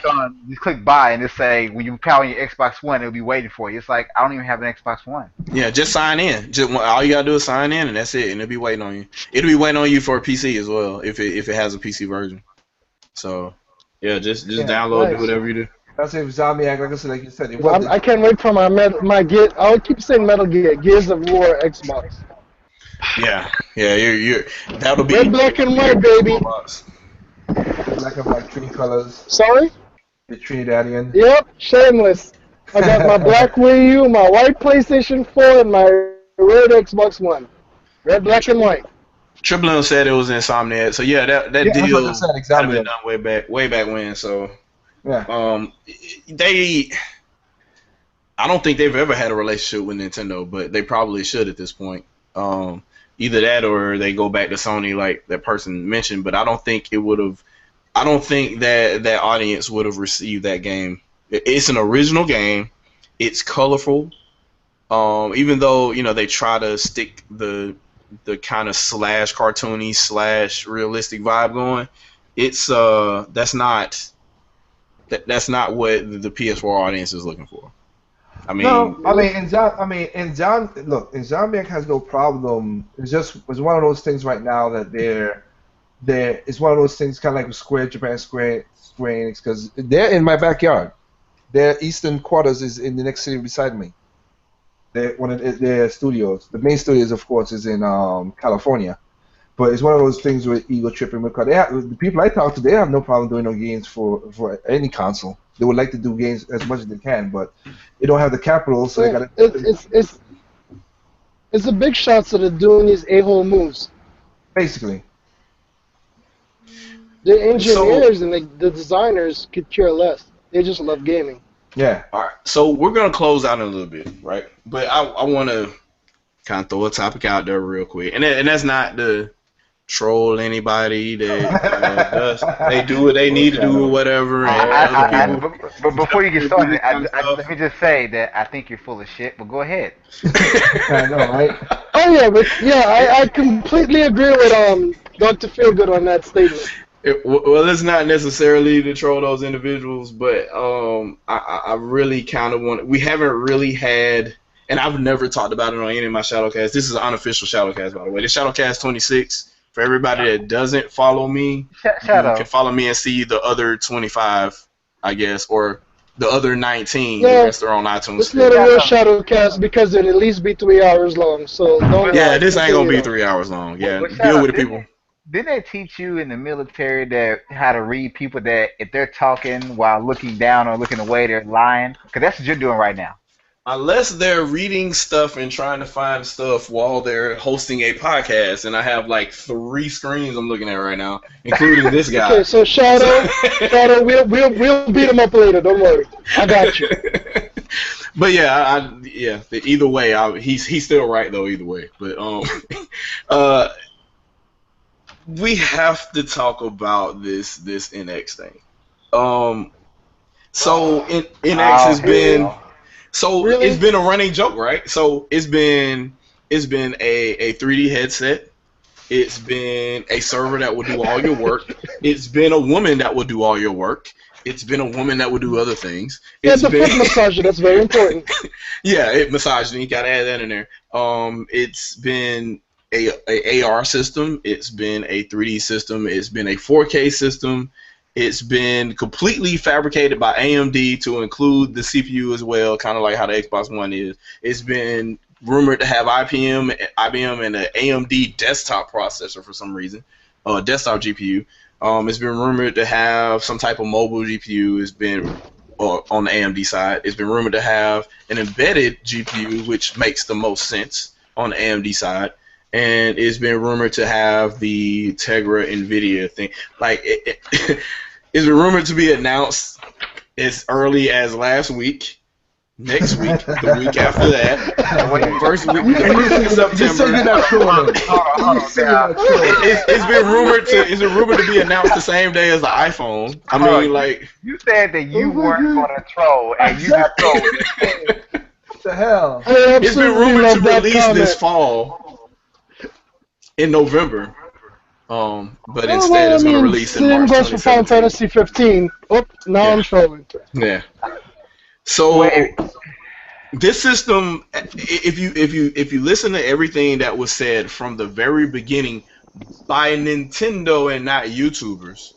Just click buy and just say when you power your Xbox One, it'll be waiting for you. It's like I don't even have an Xbox One. Yeah, just sign in. All you gotta do is sign in, and that's it. And it'll be waiting on you. It'll be waiting on you for a PC as well, if it has a PC version. So yeah, just download, do whatever you do. That's if Zombiac, like you said, it Well, wasn't. I can't wait for my Gear. I'll keep saying Metal Gear, Gears of War Xbox. Yeah, you're that'll be Red, black, and white, baby. Black and white, three colors. Sorry? The Trinidadian. Yep, shameless. I got my black Wii U, my white PlayStation 4, and my red Xbox One. Red, black, and white. Triple M said it was Insomniac. So yeah, that Yeah, that's deal what I said, had exactly. been done way back when. So Yeah. I don't think they've ever had a relationship with Nintendo, but they probably should at this point. Either that or they go back to Sony, like that person mentioned. But I don't think it would have. I don't think that audience would have received that game. It's an original game. It's colorful. Even though they try to stick the kind of slash cartoony slash realistic vibe going, it's that's not what the PS4 audience is looking for. I No, mean, I mean, look, Insomniac has no problem. It's one of those things right now that it's one of those things kind of like with Square Enix, because they're in my backyard. Their eastern quarters is in the next city beside me. They're one of their studios. The main studios, of course, is in California. But it's one of those things with ego tripping because the people I talk to, they have no problem doing no games for any console. They would like to do games as much as they can, but they don't have the capital, so they Well, got it's the big shots that are doing these a-hole moves. basically. The so engineers and the designers could care less. They just love gaming. Yeah. all right. So we're gonna close out in a little bit, right? But I want to kind of throw a topic out there real quick, and that's not to troll anybody that does. They do what they need to do or whatever, and other people. But before you get Other people started, kind of stuff. let me just say that I think you're full of shit. But go ahead. I know, right? Oh yeah, but yeah, I completely agree with Dr. Feelgood on that statement. Well, it's not necessarily to troll those individuals, but I really kind of want. We haven't really had, and I've never talked about it on any of my ShadowCasts. This is an unofficial ShadowCast, by the way. This ShadowCast 26. For everybody that doesn't follow me, you Shadow. can follow me and see the other 25, I guess, or the other 19. The Yeah, rest are on iTunes. it's Still. not a real Shadowcast because it'd at least be 3 hours long. So don't. Yeah, this ain't gonna be continue 3 hours long. Yeah, But deal Shadow, with the people. didn't they teach you in the military that how to read people that if they're talking while looking down or looking away, they're lying? Because that's what you're doing right now. Unless they're reading stuff and trying to find stuff while they're hosting a podcast, and I have like 3 screens I'm looking at right now, including this guy. Okay, so Shadow, we'll beat him up later. Don't worry, I got you. But yeah, Either way, he's still right though. Either way, but we have to talk about this NX thing. So NX has been. So Really? it's been a running joke, right? So it's been a 3D headset. It's been a server that will do all your work. It's been a woman that will do all your work. It's been a woman that will do other things. Yeah, It's the been foot massager. That's very important. yeah, it misogyny. You gotta add that in there. It's been a AR system. It's been a 3D system. It's been a 4K system. It's been completely fabricated by AMD to include the CPU as well, kind of like how the Xbox One is. It's been rumored to have IBM and an AMD desktop processor for some reason, desktop GPU. It's been rumored to have some type of mobile GPU. It's been on the AMD side. It's been rumored to have an embedded GPU, which makes the most sense on the AMD side. And it's been rumored to have the Tegra NVIDIA thing. Like, it's been rumored to be announced as early as last week, next week, the week after that, first week of September. You said you're not trolling. You said you're not trolling. It's been rumored to be announced the same day as the iPhone. I mean, like, You said that you weren't going to troll, and you just trolled. What the hell? I it's been absolutely rumored love to that release comment. this fall in November. But Oh, instead well, it's I going to mean, release in same March goes for Final 2017. Fantasy 15. Oh, now Yeah. I'm trolling. Yeah. So Wait. this system, if you listen to everything that was said from the very beginning by Nintendo and not YouTubers,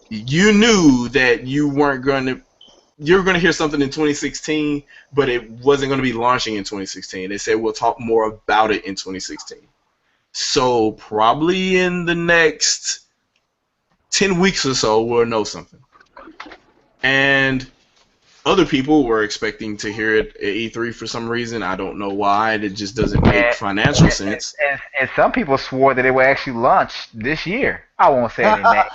you knew that you're going to hear something in 2016, but it wasn't going to be launching in 2016. They said we'll talk more about it in 2016. So probably in the next 10 weeks or so, we'll know something. And other people were expecting to hear it at E3 for some reason. I don't know why. It just doesn't make financial sense. And some people swore that it would actually launch this year. I won't say any names.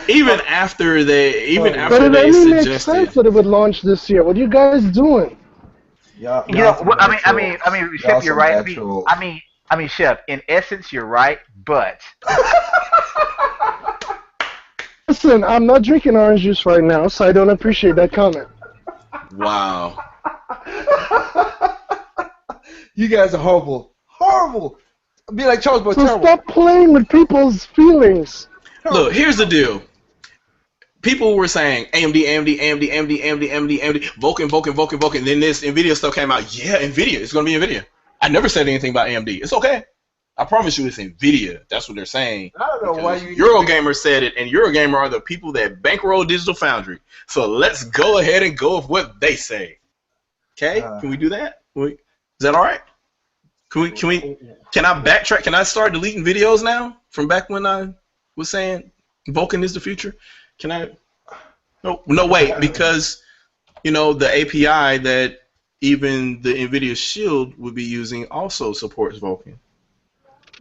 Even after they But it they only makes suggested. sense that it would launch this year. What are you guys doing? Y'all You know, some well, bad trolls. I mean, Y'all Shep, you're some right. bad trolls. I mean, Shep, in essence, you're right, but Listen, I'm not drinking orange juice right now, so I don't appreciate that comment. Wow. You guys are horrible. Horrible. Be like Charles, but So terrible. stop playing with people's feelings. Look, here's the deal. people were saying AMD, AMD, AMD, AMD, AMD, AMD, AMD, Vulkan, Vulkan, Vulkan, Vulkan. Then this NVIDIA stuff came out. Yeah, NVIDIA. It's going to be NVIDIA. I never said anything about AMD. It's okay. I promise you it's NVIDIA. That's what they're saying. I don't know why you. Eurogamer said it, and Eurogamer are the people that bankroll Digital Foundry. So let's go ahead and go with what they say. Okay? Can we do that? Is that all right? Can I backtrack? Can I start deleting videos now from back when I was saying Vulkan is the future? Can I? No, wait, because the API that even the NVIDIA Shield would be using also supports Vulkan.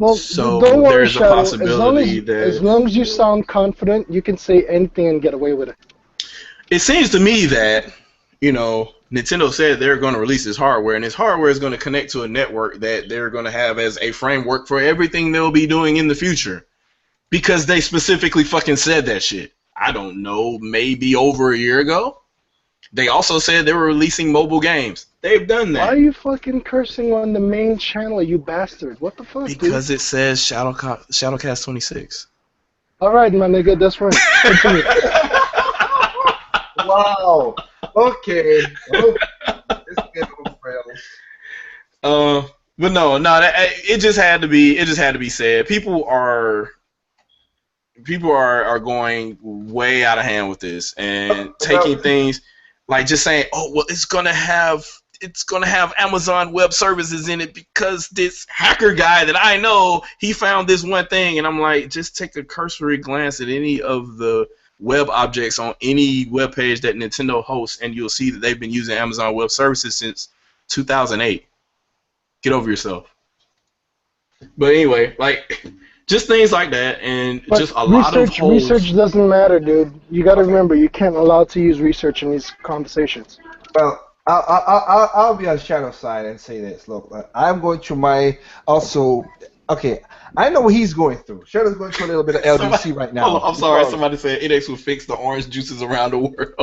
Well, so don't worry, there's a Shadow. possibility as long as you sound confident, you can say anything and get away with it. It seems to me that Nintendo said they're going to release this hardware, and this hardware is going to connect to a network that they're going to have as a framework for everything they'll be doing in the future. Because they specifically fucking said that shit. I don't know, maybe over a year ago. They also said they were releasing mobile games. They've done that. Why are you fucking cursing on the main channel, you bastard? What the fuck, Because dude? it says ShadowCast 26. Alright, my nigga, that's right. Continue. Wow. Okay. Let's get over rails. But no, it just had to be. It just had to be said. People are going way out of hand with this and taking things like just saying, oh well, it's gonna have Amazon Web Services in it because this hacker guy that I know, he found this one thing, and I'm like, just take a cursory glance at any of the web objects on any web page that Nintendo hosts, and you'll see that they've been using Amazon Web Services since 2008. Get over yourself. But anyway, like, just things like that, and But just a lot of holes. research doesn't matter, dude. You gotta remember, you can't allow to use research in these conversations. Well, I'll be on Shadow's side and say this. Look, I'm going through my also. Okay, I know what he's going through. Shadow's going through a little bit of LDC right now. I'm sorry, somebody said Inex will fix the orange juices around the world.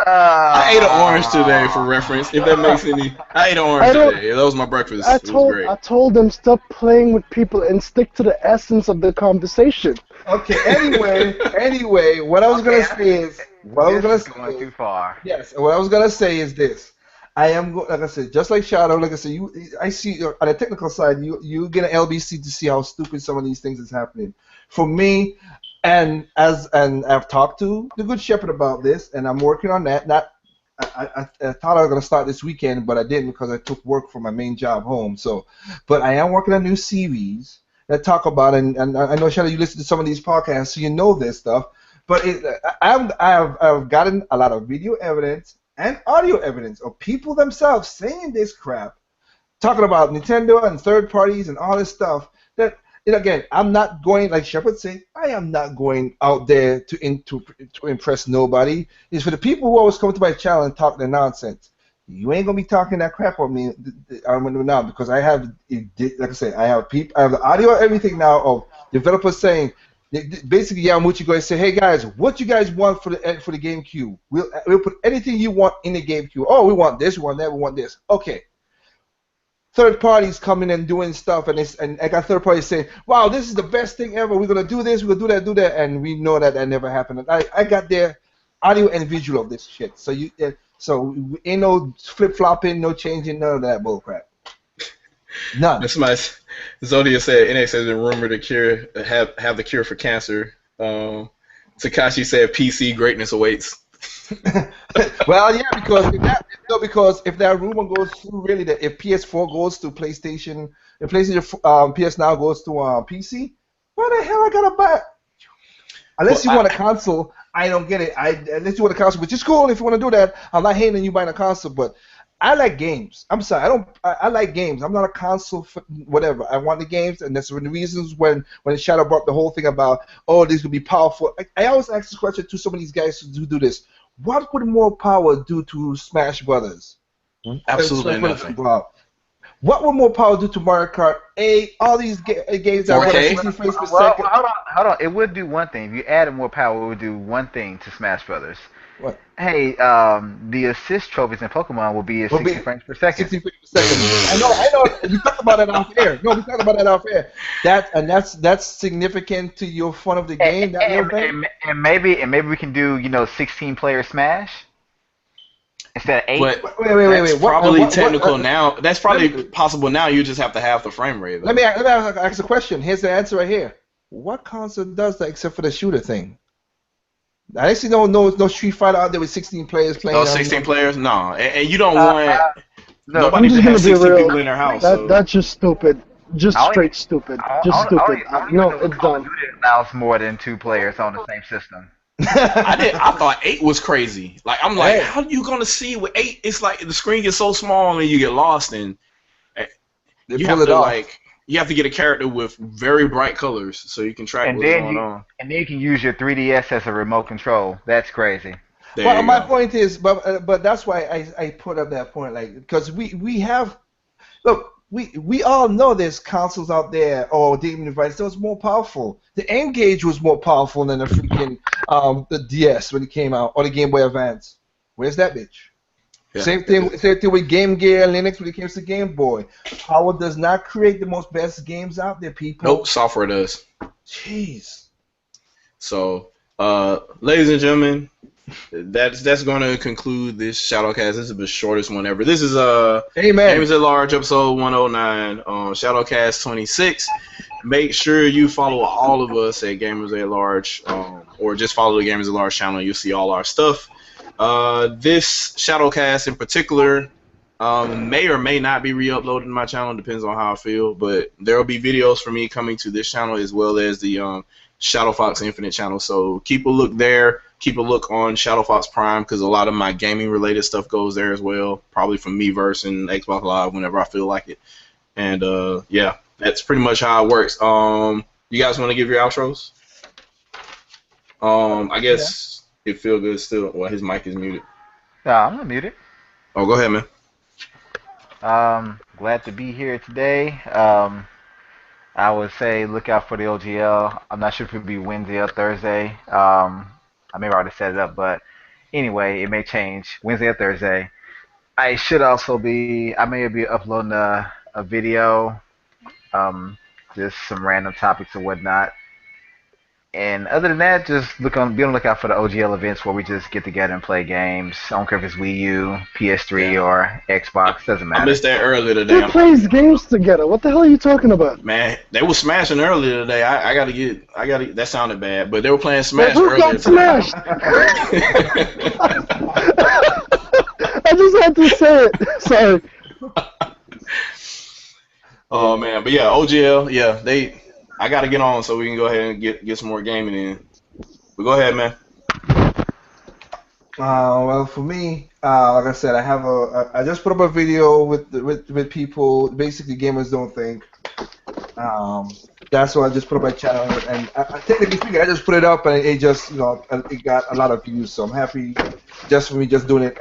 I ate an orange today, for reference. If that makes any, I ate an orange today. That was my breakfast. It was great. I told them stop playing with people and stick to the essence of the conversation. Okay. Anyway, what I was gonna say is going too far. Yes. What I was gonna say is this. I am like I said, just like Shadow. Like I said, I see on the technical side, you get an LBC to see how stupid some of these things is happening. For me, and I've talked to the Good Shepherd about this, and I'm working on that. I thought I was gonna start this weekend, but I didn't because I took work from my main job home. So, but I am working on a new series that talk about, and I know Shadow, you listen to some of these podcasts, so you know this stuff. But I've gotten a lot of video evidence and audio evidence of people themselves saying this crap, talking about Nintendo and third parties and all this stuff. That, and again, I'm not going, like Shepard said, I am not going out there to impress nobody. It's for the people who always come to my channel and talk their nonsense. You ain't gonna be talking that crap on me now, because I have, like I said, I have the audio, everything now of developers saying. Basically, Yamamuchi going to say, "Hey guys, what you guys want for the GameCube? We'll put anything you want in the GameCube. Oh, we want this, we want that, we want this. Okay." Third parties coming and doing stuff, and I got third parties saying, "Wow, this is the best thing ever. We're gonna do this, we're gonna do that," and we know that never happened. And I got their audio and visual of this shit. So ain't no flip flopping, no changing, none of that bullcrap. None. That's my Zodia said NX has been rumored to have the cure for cancer. Takashi said PC greatness awaits. Well, yeah, because if that rumor goes through, really, that if PS4 goes to PlayStation, if PlayStation PS Now goes to PC, why the hell I gotta buy? Unless you want a console, I don't get it. Unless you want a console, which is cool if you want to do that. I'm not hating you buying a console, but I like games. I'm sorry, I like games. I'm not a console for whatever. I want the games, and that's one of the reasons when Shadow brought the whole thing about, oh, these could be powerful. I always ask this question to some of these guys who do this. What would more power do to Smash Brothers? Absolutely nothing. What would more power do to Mario Kart 8? All these games that run at 60 frames per Well, second. hold on. It would do one thing. If you added more power, it would do one thing to Smash Brothers. What? Hey, the assist trophies in Pokemon will be at Will 60 be frames per second. 60 frames per second. I know. We talked about it off air. No, we talked about that off air. That's significant to your fun of the And, game. That little thing. and maybe we can do 16 player Smash instead of eight. But Wait. that's probably What? technical now. That's Let probably me possible now. You just have to have the frame rate let though. me ask a question. Here's the answer right here. What console does that except for the shooter thing? I actually don't know no Street Fighter out there with 16 players Oh, playing. 16 players? No, and you don't Uh, want uh, no, I'm nobody just to gonna have be 16 real. people in their house. That So that's just stupid. Just I don't even, straight stupid. I don't, Just I don't, stupid. I don't even No, know if it's Call of dumb. Duty allows more than two players on the same system. I thought 8 was crazy. Like I'm like, Hey, how are you gonna see with 8? It's like the screen gets so small and you get lost, and eh, they you pull have it to off. like you have to get a character with very bright colors so you can track And what's then going you on. and then you can use your 3DS as a remote control. That's crazy. There Well, you my go. point is, but that's why I put up that point, like, because we have look, we all know there's consoles out there or gaming devices that was more powerful. The N-Gage was more powerful than the freaking the DS when it came out or the Game Boy Advance. Where's that bitch? Yeah. Same thing with Game Gear, Linux when it comes to Game Boy. Power does not create the most best games out there, Nope, people. software does. Jeez. So, ladies and gentlemen, that's going to conclude this ShadowCast. This is the shortest one ever. This is Amen. Gamers at Large episode 109, ShadowCast 26. Make sure you follow all of us at Gamers at Large, or just follow the Gamers at Large channel. You'll see all our stuff. This ShadowCast in particular may or may not be re-uploaded to my channel. Depends on how I feel. But there will be videos for me coming to this channel as well as the Shadow Fox Infinite channel. So keep a look there. Keep a look on Shadow Fox Prime because a lot of my gaming related stuff goes there as well. Probably from Miiverse and Xbox Live whenever I feel like it. And yeah, that's pretty much how it works. You guys want to give your outros? I Yeah. guess it feel good still. Well, his mic is muted. I'm not muted. Oh, go ahead, man. Glad to be here today. I would say look out for the OGL. I'm not sure if it'll be Wednesday or Thursday. I may have already set it up, but anyway, it may change Wednesday or Thursday. I may be uploading a video, um, just some random topics and whatnot. And other than that, just be on the lookout for the OGL events where we just get together and play games. I don't care if it's Wii U, PS3, Yeah, or Xbox. Doesn't I matter. missed that earlier today. Who plays games together? What the hell are you talking about? Man, they were smashing earlier today. I gotta. That sounded bad, but they were playing Man, Smash who earlier got today. smashed? I just had to say it. Sorry. Oh man, but yeah, OGL, yeah, I gotta get on so we can go ahead and get some more gaming in. But go ahead, man. Well, for me, like I said, I just put up a video with people. Basically, gamers don't think. That's why I just put up my channel, and technically speaking, I just put it up, and it just it got a lot of views. So I'm happy, just for me just doing it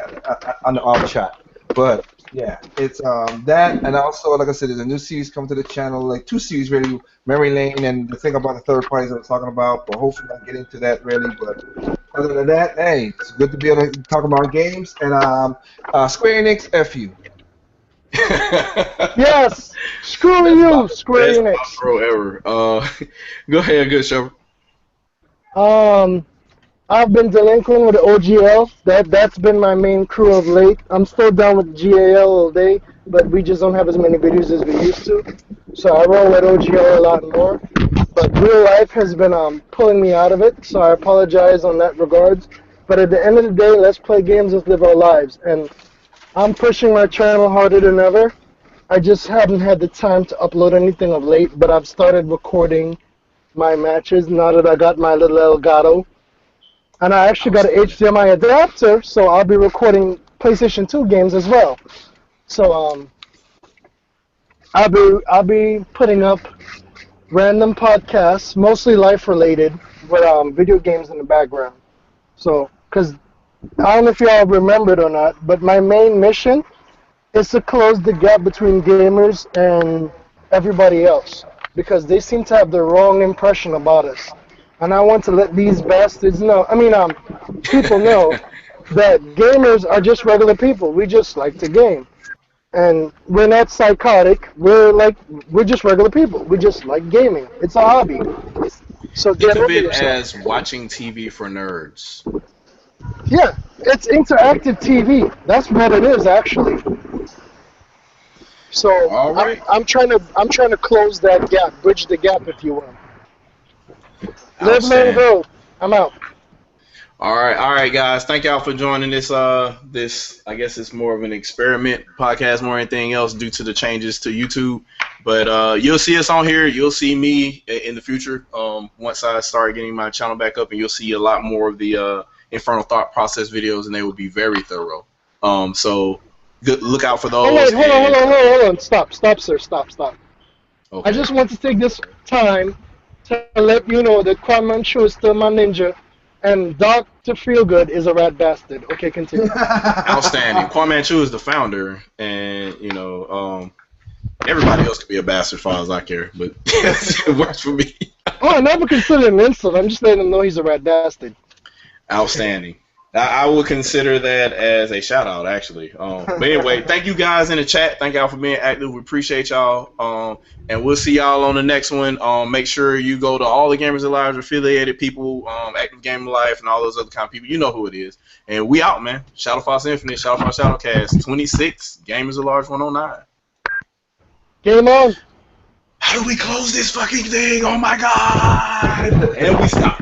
on the off chat. But yeah, it's that, and also like I said, there's a new series coming to the channel, like two series really, Mary Lane and the thing about the third parties I was talking about. But hopefully I'll get into that really. But other than that, hey, it's good to be able to talk about games and Square Enix, F you. Yes. Screw That's you, about Square best Enix. outro ever. Go ahead, good show. Um, I've been delinquent with the OGL. That's been my main crew of late. I'm still down with GAL all day, but we just don't have as many videos as we used to. So I roll with OGL a lot more. But real life has been pulling me out of it, so I apologize on that regards. But at the end of the day, let's play games, let's live our lives. And I'm pushing my channel harder than ever. I just haven't had the time to upload anything of late, but I've started recording my matches now that I got my little Elgato. And I actually got an Outstanding. HDMI adapter, so I'll be recording PlayStation 2 games as well. So I'll be putting up random podcasts, mostly life related, with video games in the background. So, because I don't know if y'all remember it or not, but my main mission is to close the gap between gamers and everybody else, because they seem to have the wrong impression about us. And I want to let these bastards know, people know that gamers are just regular people. We just like to game. And we're not psychotic. We're just regular people. We just like gaming. It's a hobby. So Think get of over it yourself. as watching TV for nerds. Yeah, it's interactive TV. That's what it is actually. So All I'm right. I'm trying to I'm trying to close that gap, bridge the gap, if you will. Live, learn, Outstanding. grow. I'm out. All right, guys. Thank y'all for joining this. I guess it's more of an experiment podcast more than anything else due to the changes to YouTube. But you'll see us on here. You'll see me in the future. Once I start getting my channel back up, and you'll see a lot more of the Infernal Thought Process videos, and they will be very thorough. So look out for Oh those. wait, And hold on. Stop, sir. Stop. I okay. just want to take this time to let you know that Kwame Chu is still my ninja, and Doctor Feelgood is a rat bastard. Okay, continue. Outstanding. Kwame Chu is the founder, and everybody else could be a bastard as far as I care, but it works for me. Oh, I never considered an insult. I'm just letting him know he's a rat bastard. Outstanding. I would consider that as a shout out, actually. But anyway, thank you guys in the chat. Thank y'all for being active. We appreciate y'all. And we'll see y'all on the next one. Make sure you go to all the Gamers Alive affiliated people, Active Game Life, and all those other kind of people. You know who it is. And we out, man. ShadowCast Infinite, ShadowCast 26, Gamers Alive 109. Game on. How do we close this fucking thing? Oh my god! And we stop.